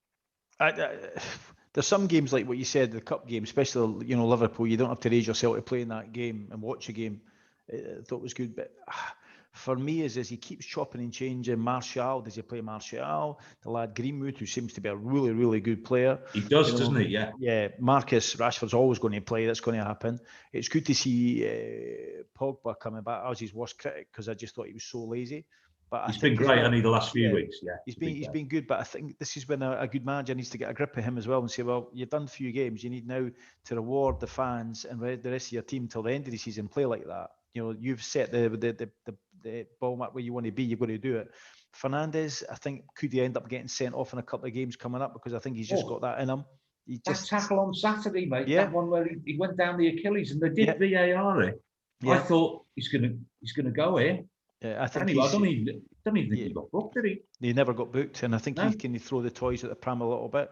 There's some games like what you said, the cup game, especially Liverpool. You don't have to raise yourself to play in that game and watch a game. I thought it was good, but for me, as he keeps chopping and changing. Martial, does he play Martial? The lad Greenwood, who seems to be a really, really good player. He does, doesn't he? Yeah. Yeah. Marcus Rashford's always going to play. That's going to happen. It's good to see Pogba coming back. I was his worst critic because I just thought he was so lazy. But he's been great, hasn't he, the last few weeks? Yeah. He's been good, but I think this is when a good manager needs to get a grip of him as well and say, well, you've done a few games. You need now to reward the fans and the rest of your team till the end of the season. Play like that. You've set the ball mark where you want to be. You've got to do it. Fernandes, I think, could he end up getting sent off in a couple of games coming up because I think he's just got that in him. That tackle on Saturday, mate. Yeah. That one where he went down the Achilles and they did VAR it. I thought he's gonna go here. Yeah, I think anyway, I don't even think he got booked, did he? He never got booked, and I think No. he can throw the toys at the pram a little bit.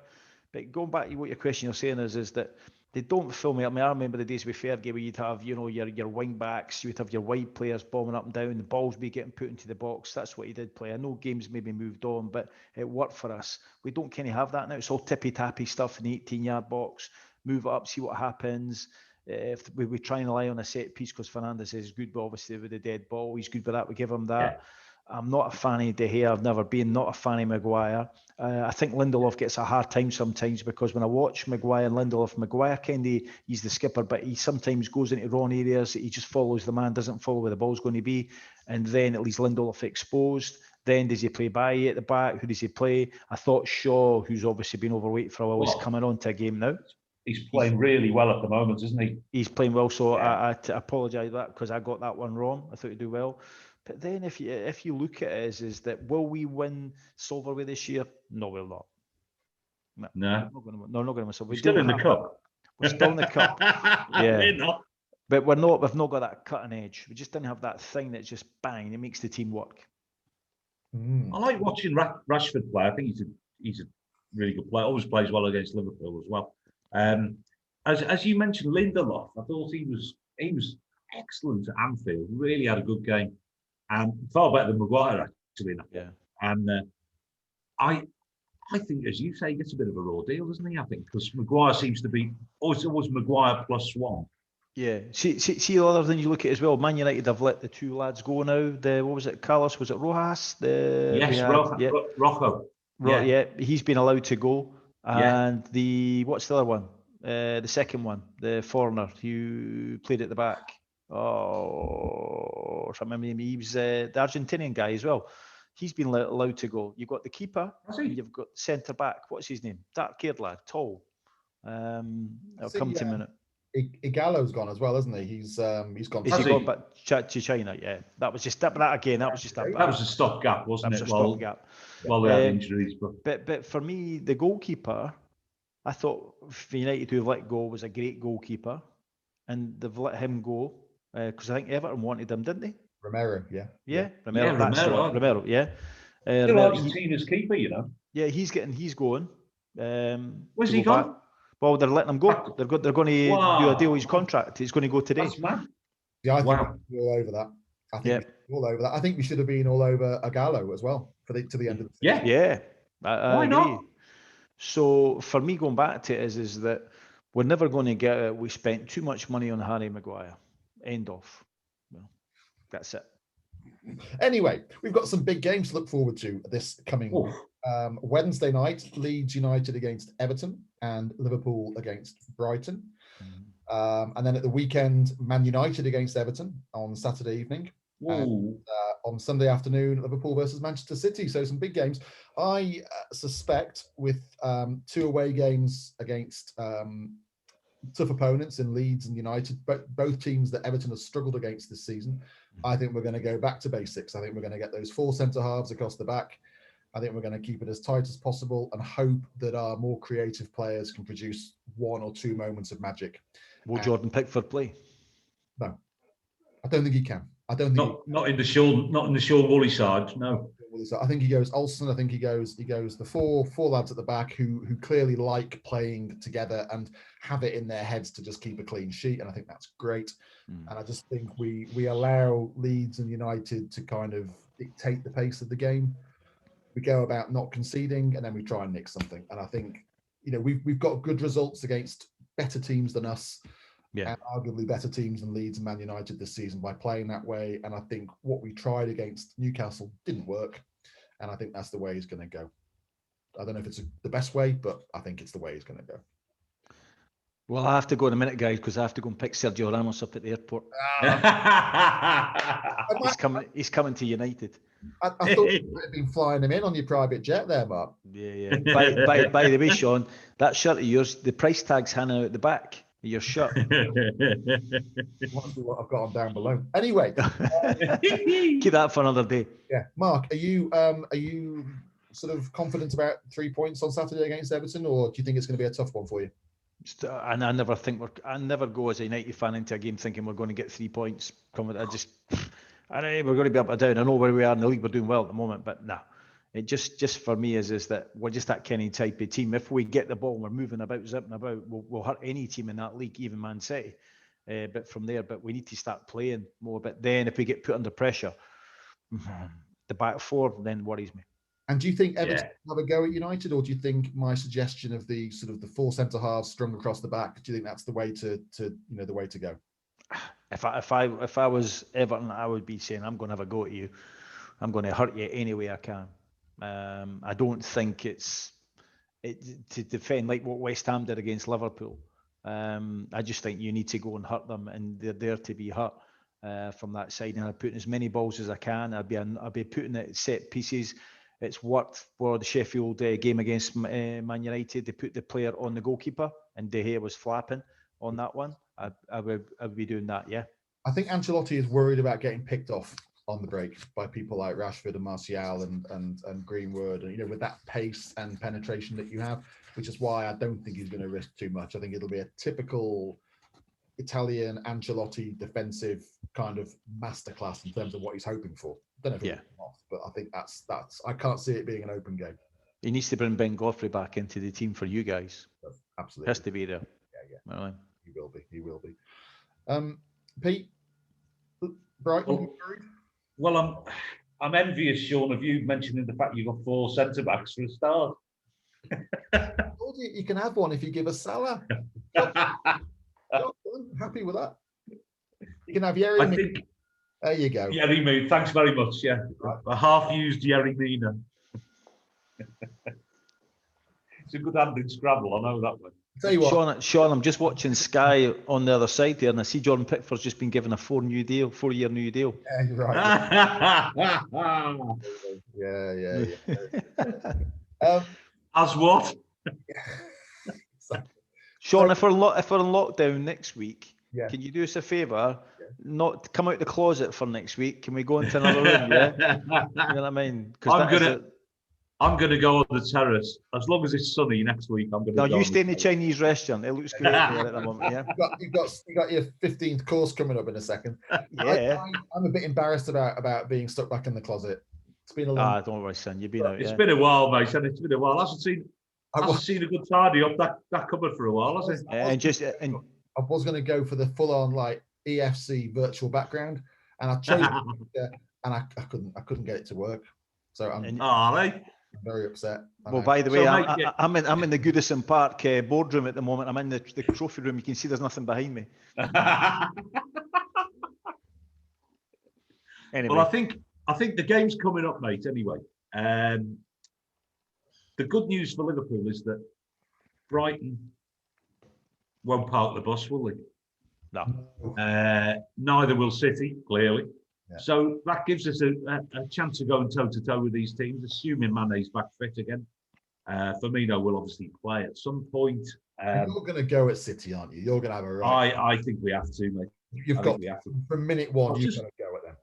But going back to what your question you're saying is that they don't fill me up. I mean, I remember the days with Fergie where you'd have, your wing backs, you'd have your wide players bombing up and down, the balls be getting put into the box. That's what he did play. I know games maybe moved on, but it worked for us. We don't kind of have that now. It's all tippy-tappy stuff in the 18-yard box. Move it up, see what happens. If we try and rely on a set piece because Fernandes is good, but obviously with the dead ball, he's good with that. We give him that. Yeah. I'm not a fan of De Gea. I've never been. Not a fan of Maguire. I think Lindelof gets a hard time sometimes because when I watch Maguire and Lindelof, Maguire he's the skipper, but he sometimes goes into wrong areas. He just follows the man, doesn't follow where the ball's going to be, and then it leaves Lindelof exposed. Then does he play Bailly at the back? Who does he play? I thought Shaw, who's obviously been overweight for a while, is coming on to a game now. He's playing really well at the moment, isn't he? He's playing well, so I apologise for that because I got that one wrong. I thought he'd do well. But then if you look at it is that will we win silverware this year? No, we'll not. No. We're not going to win silver. We're still in the cup. We're still in the cup. Yeah. We're not. But we're not. We've not got that cutting edge. We just didn't have that thing that just bang. It makes the team work. I like watching Rashford play. I think he's a really good player. Always plays well against Liverpool as well. As you mentioned, Lindelof, I thought he was excellent at Anfield. Really had a good game, and far better than Maguire actually. Yeah. And I think, as you say, he gets a bit of a raw deal, doesn't he? I think because Maguire seems to be always Maguire plus one. Yeah. See the other thing you look at as well. Man United have let the two lads go now. What was it? Carlos? Was it Rojas? Rojo. Yeah, he's been allowed to go. And what's the other one? The second one, the foreigner who played at the back. Oh, I can't remember him. He was the Argentinian guy as well. He's been allowed to go. You've got the keeper. You've got centre back. What's his name? Dark-haired lad, tall. I'll come to a minute. Igalo's gone as well, hasn't he? He's gone. Is he gone back to China? Yeah, that was just that again. That was just that was a stopgap, wasn't it? That was a stopgap. Well, they had injuries, but for me, the goalkeeper, I thought United who let go was a great goalkeeper, and they've let him go because I think Everton wanted him, didn't they? Romero, Romero, yeah. Still Argentina's keeper, you know. Yeah, he's going. Where's he gone? Back. Well, they're letting him go. They're going to do a deal with his contract. He's going to go today. That's mad. Yeah, I think we're all over that. All over that. I think we should have been all over Igalo as well to the end of the season. Yeah. I Why agree. not? So for me, going back to it is that we're never going to get it. We spent too much money on Harry Maguire. End of. Well, that's it. Anyway, we've got some big games to look forward to this coming week. Wednesday night, Leeds United against Everton and Liverpool against Brighton. And then at the weekend, Man United against Everton on Saturday evening. And on Sunday afternoon, Liverpool versus Manchester City. So some big games. I suspect with 2 away games against tough opponents in Leeds and United, but both teams that Everton has struggled against this season, I think we're going to go back to basics. I think we're going to get those 4 centre halves across the back. I think we're going to keep it as tight as possible and hope that our more creative players can produce 1 or 2 moments of magic. Will Jordan Pickford play? No, I don't think he can. I don't think not in the Sean Woolley side. No, I think he goes Olsen. I think he goes the four lads at the back who clearly like playing together and have it in their heads to just keep a clean sheet. And I think that's great. And I just think we allow Leeds and United to kind of dictate the pace of the game. We go about not conceding and then we try and nick something. And I think we've got good results against better teams than us. And arguably better teams than Leeds and Man United this season by playing that way. And I think what we tried against Newcastle didn't work. And I think that's the way he's going to go. I don't know if it's the best way, but I think it's the way he's going to go. Well, I have to go in a minute, guys, because I have to go and pick Sergio Ramos up at the airport. He's coming to United. I thought you might have been flying him in on your private jet there, Mark. Yeah. By the way, Sean, that shirt of yours, the price tag's hanging out at the back. Your shirt. Watch what I've got on down below. Anyway, keep that for another day. Yeah, Mark, are you sort of confident about 3 points on Saturday against Everton, or do you think it's going to be a tough one for you? And I never go as a United fan into a game thinking we're going to get 3 points. We're going to be up or down. I know where we are in the league. We're doing well at the moment, but nah. It just for me is that we're just that kind of type of team. If we get the ball and we're moving about, zipping about, we'll hurt any team in that league, even Man City. But from there, we need to start playing more. But then if we get put under pressure, the back four then worries me. And do you think Everton have a go at United, or do you think my suggestion of the sort of the 4 centre halves strung across the back, do you think that's the way to the way to go? If I was Everton, I would be saying I'm going to have a go at you. I'm going to hurt you any way I can. I don't think it's to defend like what West Ham did against Liverpool. I just think you need to go and hurt them, and they're there to be hurt from that side. And I'm putting as many balls as I can. I'll be putting it set pieces. It's worked for the Sheffield game against Man United. They put the player on the goalkeeper, and De Gea was flapping on that one. I would be doing that. Yeah. I think Ancelotti is worried about getting picked off on the break by people like Rashford and Martial and Greenwood, and with that pace and penetration that you have, which is why I don't think he's going to risk too much. I think it'll be a typical Italian Ancelotti defensive kind of masterclass in terms of what he's hoping for. I don't know if it'll come off, but I think that's I can't see it being an open game. He needs to bring Ben Godfrey back into the team for you guys. Absolutely. Has to be there. Yeah. Right. He will be. Pete, Brighton. Well, I'm envious, Sean, of you mentioning the fact you've got 4 centre backs for a start. You can have one if you give us Salah. Happy with that. You can have Yerry. I think. There you go. Yerry Mina. Thanks very much. Yeah, a half-used Yerry Mina. It's a good hand in Scrabble. I know that one. Tell you what, Sean, I'm just watching Sky on the other side there, and I see Jordan Pickford's just been given a 4-year new deal. Yeah, you're right. yeah. As what? Sean, if we're in lockdown next week, can you do us a favour? Not come out the closet for next week. Can we go into another room? Yeah, you know what I mean? I'm gonna go on the terrace as long as it's sunny next week. I'm gonna. No, you stay in the Chinese restaurant. It looks great there at the moment. Yeah, you got your 15th course coming up in a second. Yeah, I'm a bit embarrassed about being stuck back in the closet. It's been a long. Don't worry, son. You've been out. It's been a while, mate. And it's been a while. Hasn't seen a good tidy up that cupboard for a while, has it? I was going to go for the full-on like EFC virtual background, and I chose and I couldn't get it to work. So I'm very upset. Well, by the way, I'm in the Goodison Park boardroom at the moment. I'm in the trophy room. You can see there's nothing behind me. Anyway. Well, I think the game's coming up, mate. Anyway, the good news for Liverpool is that Brighton won't park the bus, will they? No. Neither will City, clearly. Yeah. So that gives us a chance of going toe-to-toe with these teams, assuming Mane's back fit again. Firmino will obviously play at some point. You're going to go at City, aren't you? You're going to have a right. I think we have to, mate. You've got from minute one. You've got to go at them.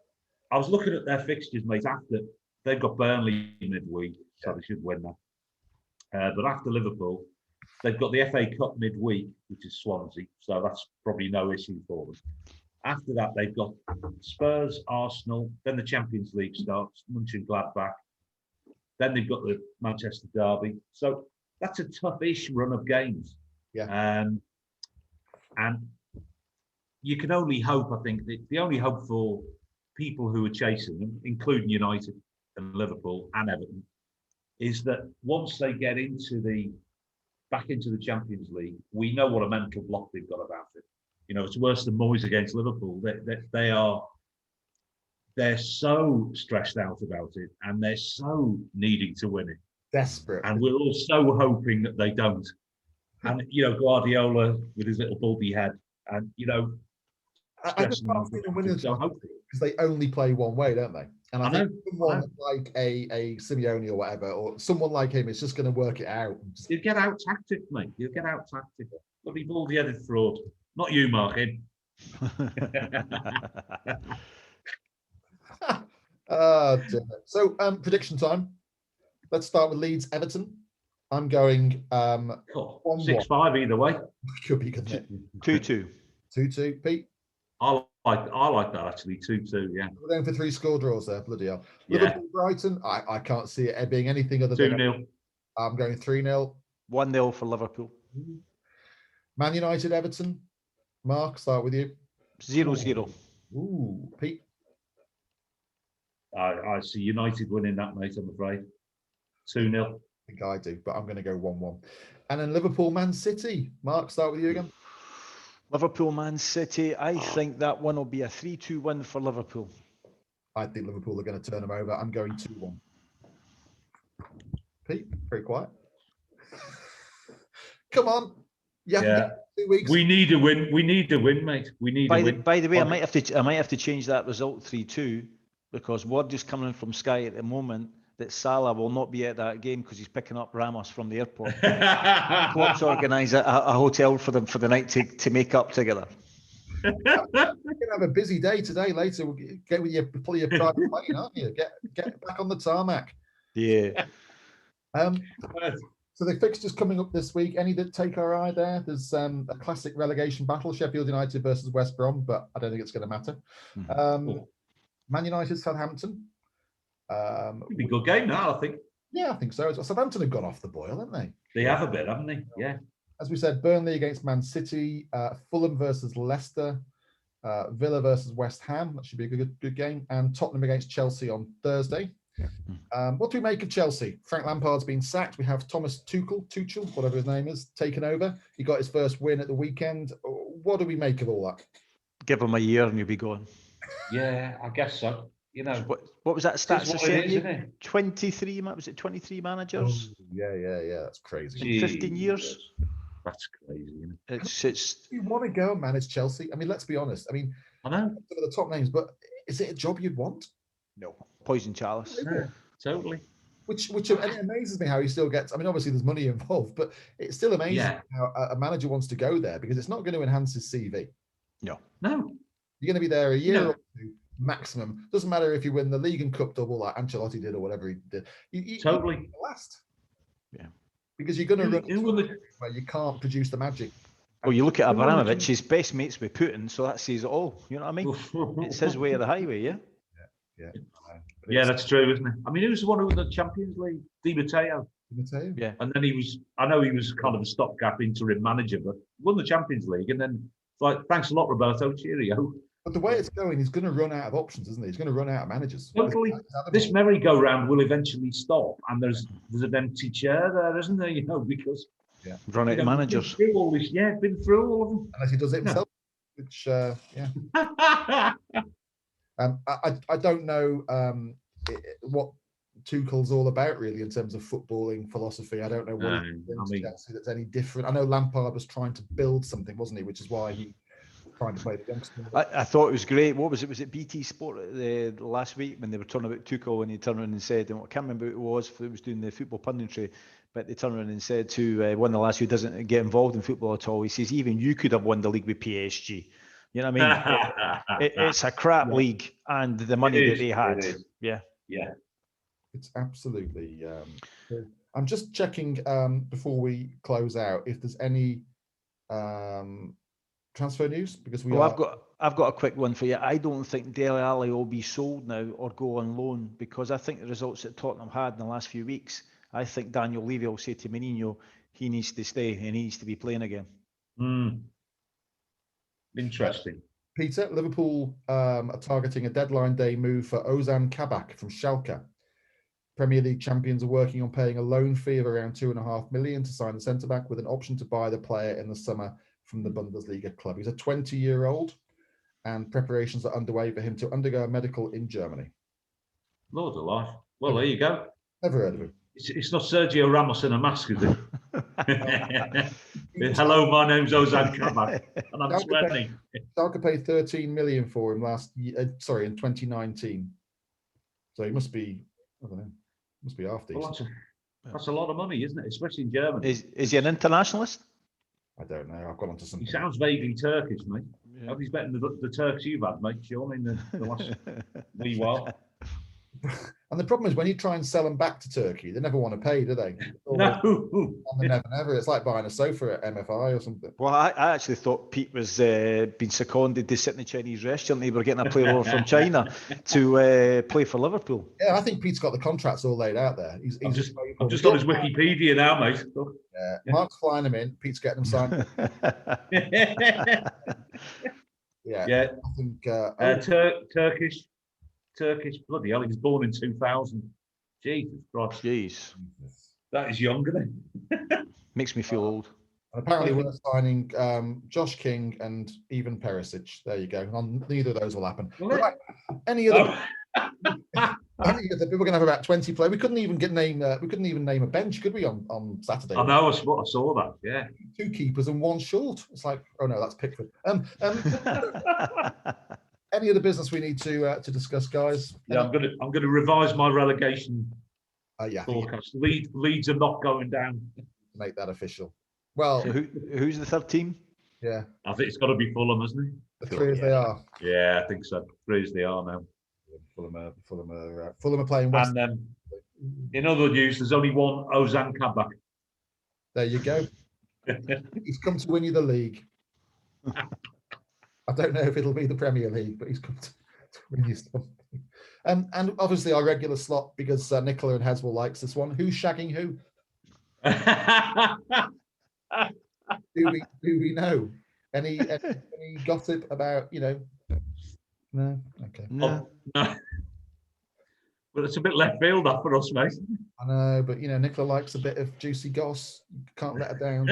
I was looking at their fixtures, mate. After they've got Burnley midweek, so they should win that. But after Liverpool, they've got the FA Cup midweek, which is Swansea, so that's probably no issue for them. After that, they've got Spurs, Arsenal, then the Champions League starts, Mönchengladbach. Then they've got the Manchester derby. So that's a tough-ish run of games. Yeah. And you can only hope, I think, the only hope for people who are chasing them, including United and Liverpool and Everton, is that once they get back into the Champions League, we know what a mental block they've got about it. It's worse than Moyes against Liverpool. They're so stressed out about it, and they're so needing to win it. Desperate. And we're all so hoping that they don't. And Guardiola with his little bulby head, and I just can't see them winning because they only play one way, don't they? And I think someone like a Simeone or whatever, or someone like him is just going to work it out. You get out tactic, mate. You get out tactic. Bloody baldy-headed fraud. Not you, Markin. So prediction time. Let's start with Leeds Everton. I'm going Cool. 1-1. 6-5 either way. Could be, couldn't it? 2-2. 2-2. Pete? I like that actually. 2-2. Yeah. We're going for 3 score draws there. Bloody hell. Yeah. Liverpool Brighton. I can't see it being anything other than 2-0. I'm going 3-0. 1-0 for Liverpool. Man United Everton. Mark, start with you. 0-0. Ooh, Pete. I see United winning that, mate. I'm afraid. 2-0. I think I do, but I'm going to go 1-1. And then Liverpool Man City. Mark, start with you again. Liverpool Man City. I think that one will be a 3-2 win for Liverpool. I think Liverpool are going to turn them over. I'm going 2-1. Pete, very quiet. Come on. Yeah. 2 weeks. We need a win. We need a win, mate. We need a win. By the way, I might have to change that result 3-2 because word is coming from Sky at the moment that Salah will not be at that game because he's picking up Ramos from the airport. Klopp's organised a hotel for them for the night to make up together. You're gonna have a busy day today. Later, we'll get with your private plane, aren't you? Get back on the tarmac. Yeah. So the fixtures coming up this week. Any that take our eye there? There's a classic relegation battle: Sheffield United versus West Brom, but I don't think it's going to matter. Man United, Southampton. It'd be a good game now, I think. Yeah, I think so. Southampton have gone off the boil, haven't they? They have a bit, haven't they? Yeah. As we said, Burnley against Man City, Fulham versus Leicester, Villa versus West Ham. That should be a good game. And Tottenham against Chelsea on Thursday. What do we make of Chelsea? Frank Lampard's been sacked. We have Thomas Tuchel, whatever his name is, taken over. He got his first win at the weekend. What do we make of all that? Give him a year and you'll be gone. Yeah, I guess so. You know, what was that stats? What it is, isn't it? 23. Was it 23 managers? Oh, yeah. That's crazy. In 15 years. That's crazy. Isn't it? It's. You want to go and manage Chelsea? I mean, let's be honest. I mean, I know some of the top names, but is it a job you'd want? No. Poison chalice. Yeah, totally. Which and it amazes me how he still gets. I mean, obviously there's money involved, but it still amazes me how a manager wants to go there because it's not going to enhance his CV. No. You're going to be there a year or two maximum. Doesn't matter if you win the league and cup double like Ancelotti did or whatever he did. Totally. Last. Yeah. Because you're going to run where you can't produce the magic. Well, you look at Abramovich, his best mates with Putin, so that says it all. You know what I mean? It's his way of the highway, yeah? Yeah, that's true, isn't it? I mean, who's the one who won the Champions League? Di Matteo. Yeah. And then I know he was kind of a stopgap interim manager, but won the Champions League. And then it's like, thanks a lot, Roberto. Cheerio. But the way it's going, he's going to run out of options, isn't he? He's going to run out of managers. Totally. This merry-go-round will eventually stop, and there's an empty chair there, isn't there? You know, because run out of managers. Been through all this, been through all of them. Unless he does it himself, which I don't know what Tuchel's all about really in terms of footballing philosophy. I don't know what Chelsea that's any different. I know Lampard was trying to build something, wasn't he? Which is why he trying to play the youngster. I thought it was great. What was it? Was it BT Sport last week when they were talking about Tuchel and he turned around and said, and I can't remember who it was doing the football punditry, but they turned around and said to one of the lads who doesn't get involved in football at all, he says, even you could have won the league with PSG. You know what I mean? It's a crap league and the money that they had. Yeah. It's absolutely. I'm just checking before we close out if there's any transfer news because I've got a quick one for you. I don't think Dele Alli will be sold now or go on loan because I think the results that Tottenham had in the last few weeks, I think Daniel Levy will say to Mourinho, he needs to stay and he needs to be playing again. Interesting. Peter, Liverpool are targeting a deadline day move for Ozan Kabak from Schalke. Premier League champions are working on paying a loan fee of around $2.5 million to sign the centre-back with an option to buy the player in the summer from the Bundesliga club. He's a 20-year-old and preparations are underway for him to undergo a medical in Germany. Lord of life. Well, there you go. Never heard of him. It's not Sergio Ramos in a mask, is it? Hello, my name's Ozan Kabak, and I'm 20. Schalke paid $13 million for him in 2019. So he must be, I don't know, must be half decent. Well, that's a lot of money, isn't it? Especially in Germany. Is he an internationalist? I don't know. I've got onto something. He sounds vaguely Turkish, mate. I hope he's better than the Turks you've had, mate, Sean, in the last wee while. the problem is when you try and sell them back to Turkey, they never want to pay, do they? No. On the never, never. It's like buying a sofa at MFI or something. Well, I actually thought Pete was being seconded to sit in the Chinese restaurant. They were getting a player over from China to play for Liverpool. Yeah, I think Pete's got the contracts all laid out there. I'm just on his Wikipedia now, mate. Yeah, Mark's flying him in. Pete's getting him signed. Yeah. I think Turkish. Bloody hell, he was born in 2000. Jesus Christ. Jeez. That is younger than. Makes me feel old. And apparently we're signing Josh King and even Perisic. There you go. Neither of those will happen. Right. Any other? We're going to have about 20 players. We couldn't even name a bench, could we? On Saturday. I know. I saw that. Yeah. 2 keepers and 1 short. It's like, oh no, that's Pickford. Any other business we need to discuss, guys? Yeah, I'm gonna revise my relegation forecast. Leeds are not going down. Make that official. Well, so who's the third team? Yeah, I think it's got to be Fulham, hasn't it? The 3 as they are. Yeah, I think so. 3 as they are now. Fulham are playing West. And in other news, there's only one Ozan Kabak. There you go. He's come to win you the league. I don't know if it'll be the Premier League, but he's come to win you something. And obviously our regular slot, because Nicola and Heswell likes this one. Who's shagging who? do we know? Any gossip about, No? Okay. No. No. Well, it's a bit left field up for us, mate. I know, but Nicola likes a bit of juicy goss. Can't let her down.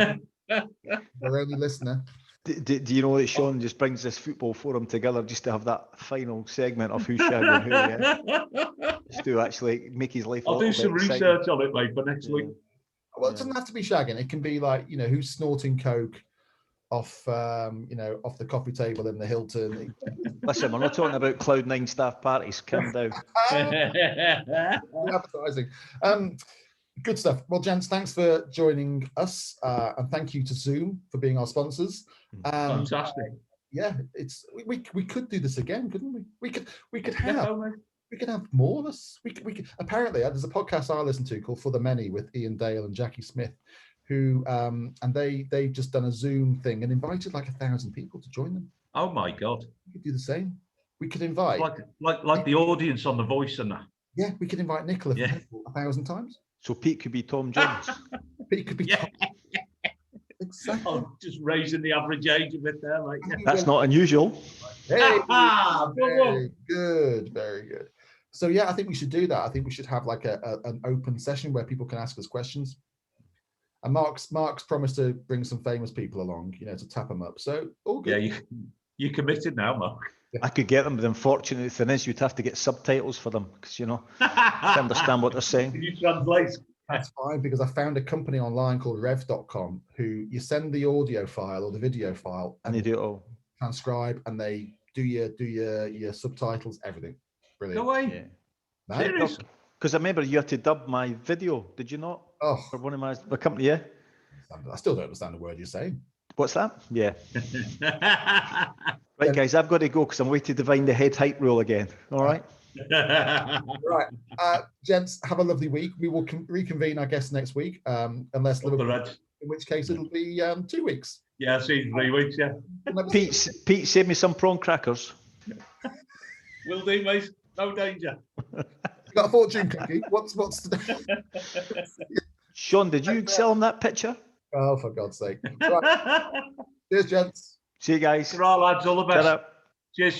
Our only listener. Do you know that Sean just brings this football forum together just to have that final segment of who's shagging who? Yeah? Just to actually make his life. I'll do some research on it, mate, for next week. Well, it doesn't have to be shagging. It can be like, who's snorting coke off off the coffee table in the Hilton. Listen, we're not talking about Cloud9 staff parties. Calm down. Advertising. Good stuff. Well, gents, thanks for joining us, and thank you to Zoom for being our sponsors. Fantastic. Yeah, we could do this again, couldn't we? We could have more of us. We could, apparently there's a podcast I listen to called For the Many with Ian Dale and Jackie Smith, who and they've just done a Zoom thing and invited like 1,000 people to join them. Oh my God. We could do the same. We could invite like the audience on The Voice and that. Yeah, we could invite Nicola 1,000 times. So Pete could be Tom Jones. Pete could be Tom. Exactly. Oh, just raising the average age of it there, mate. That's not unusual. Hey, very good, very good. So yeah, I think we should do that. I think we should have like an open session where people can ask us questions. And Mark's promised to bring some famous people along, to tap them up. So all good. Yeah, you committed now, Mark. I could get them, but unfortunately, the thing is, you'd have to get subtitles for them because to understand what they're saying. Can you translate? That's fine, because I found a company online called rev.com who you send the audio file or the video file and they do it all. Transcribe, and they do your subtitles, everything. Brilliant. No way. Yeah. Serious? Because I remember you had to dub my video, did you not? Oh. For one of my company, yeah. I still don't understand a word you're saying. What's that? Yeah. Right, guys, I've got to go because I'm waiting to find the head height rule again. All right. Right, gents, have a lovely week. We will reconvene, I guess, next week, unless Liverpool, in which case it'll be 2 weeks. Yeah, see, 3 weeks. Yeah. Pete, save me some prawn crackers. Will do, mate. No danger. You got a fortune cookie? What's today? Sean, did you sell him that picture? Oh, for God's sake! Right. Cheers, gents. See you guys. Ta-ra, lads. All the best. Ta-ra. Cheers.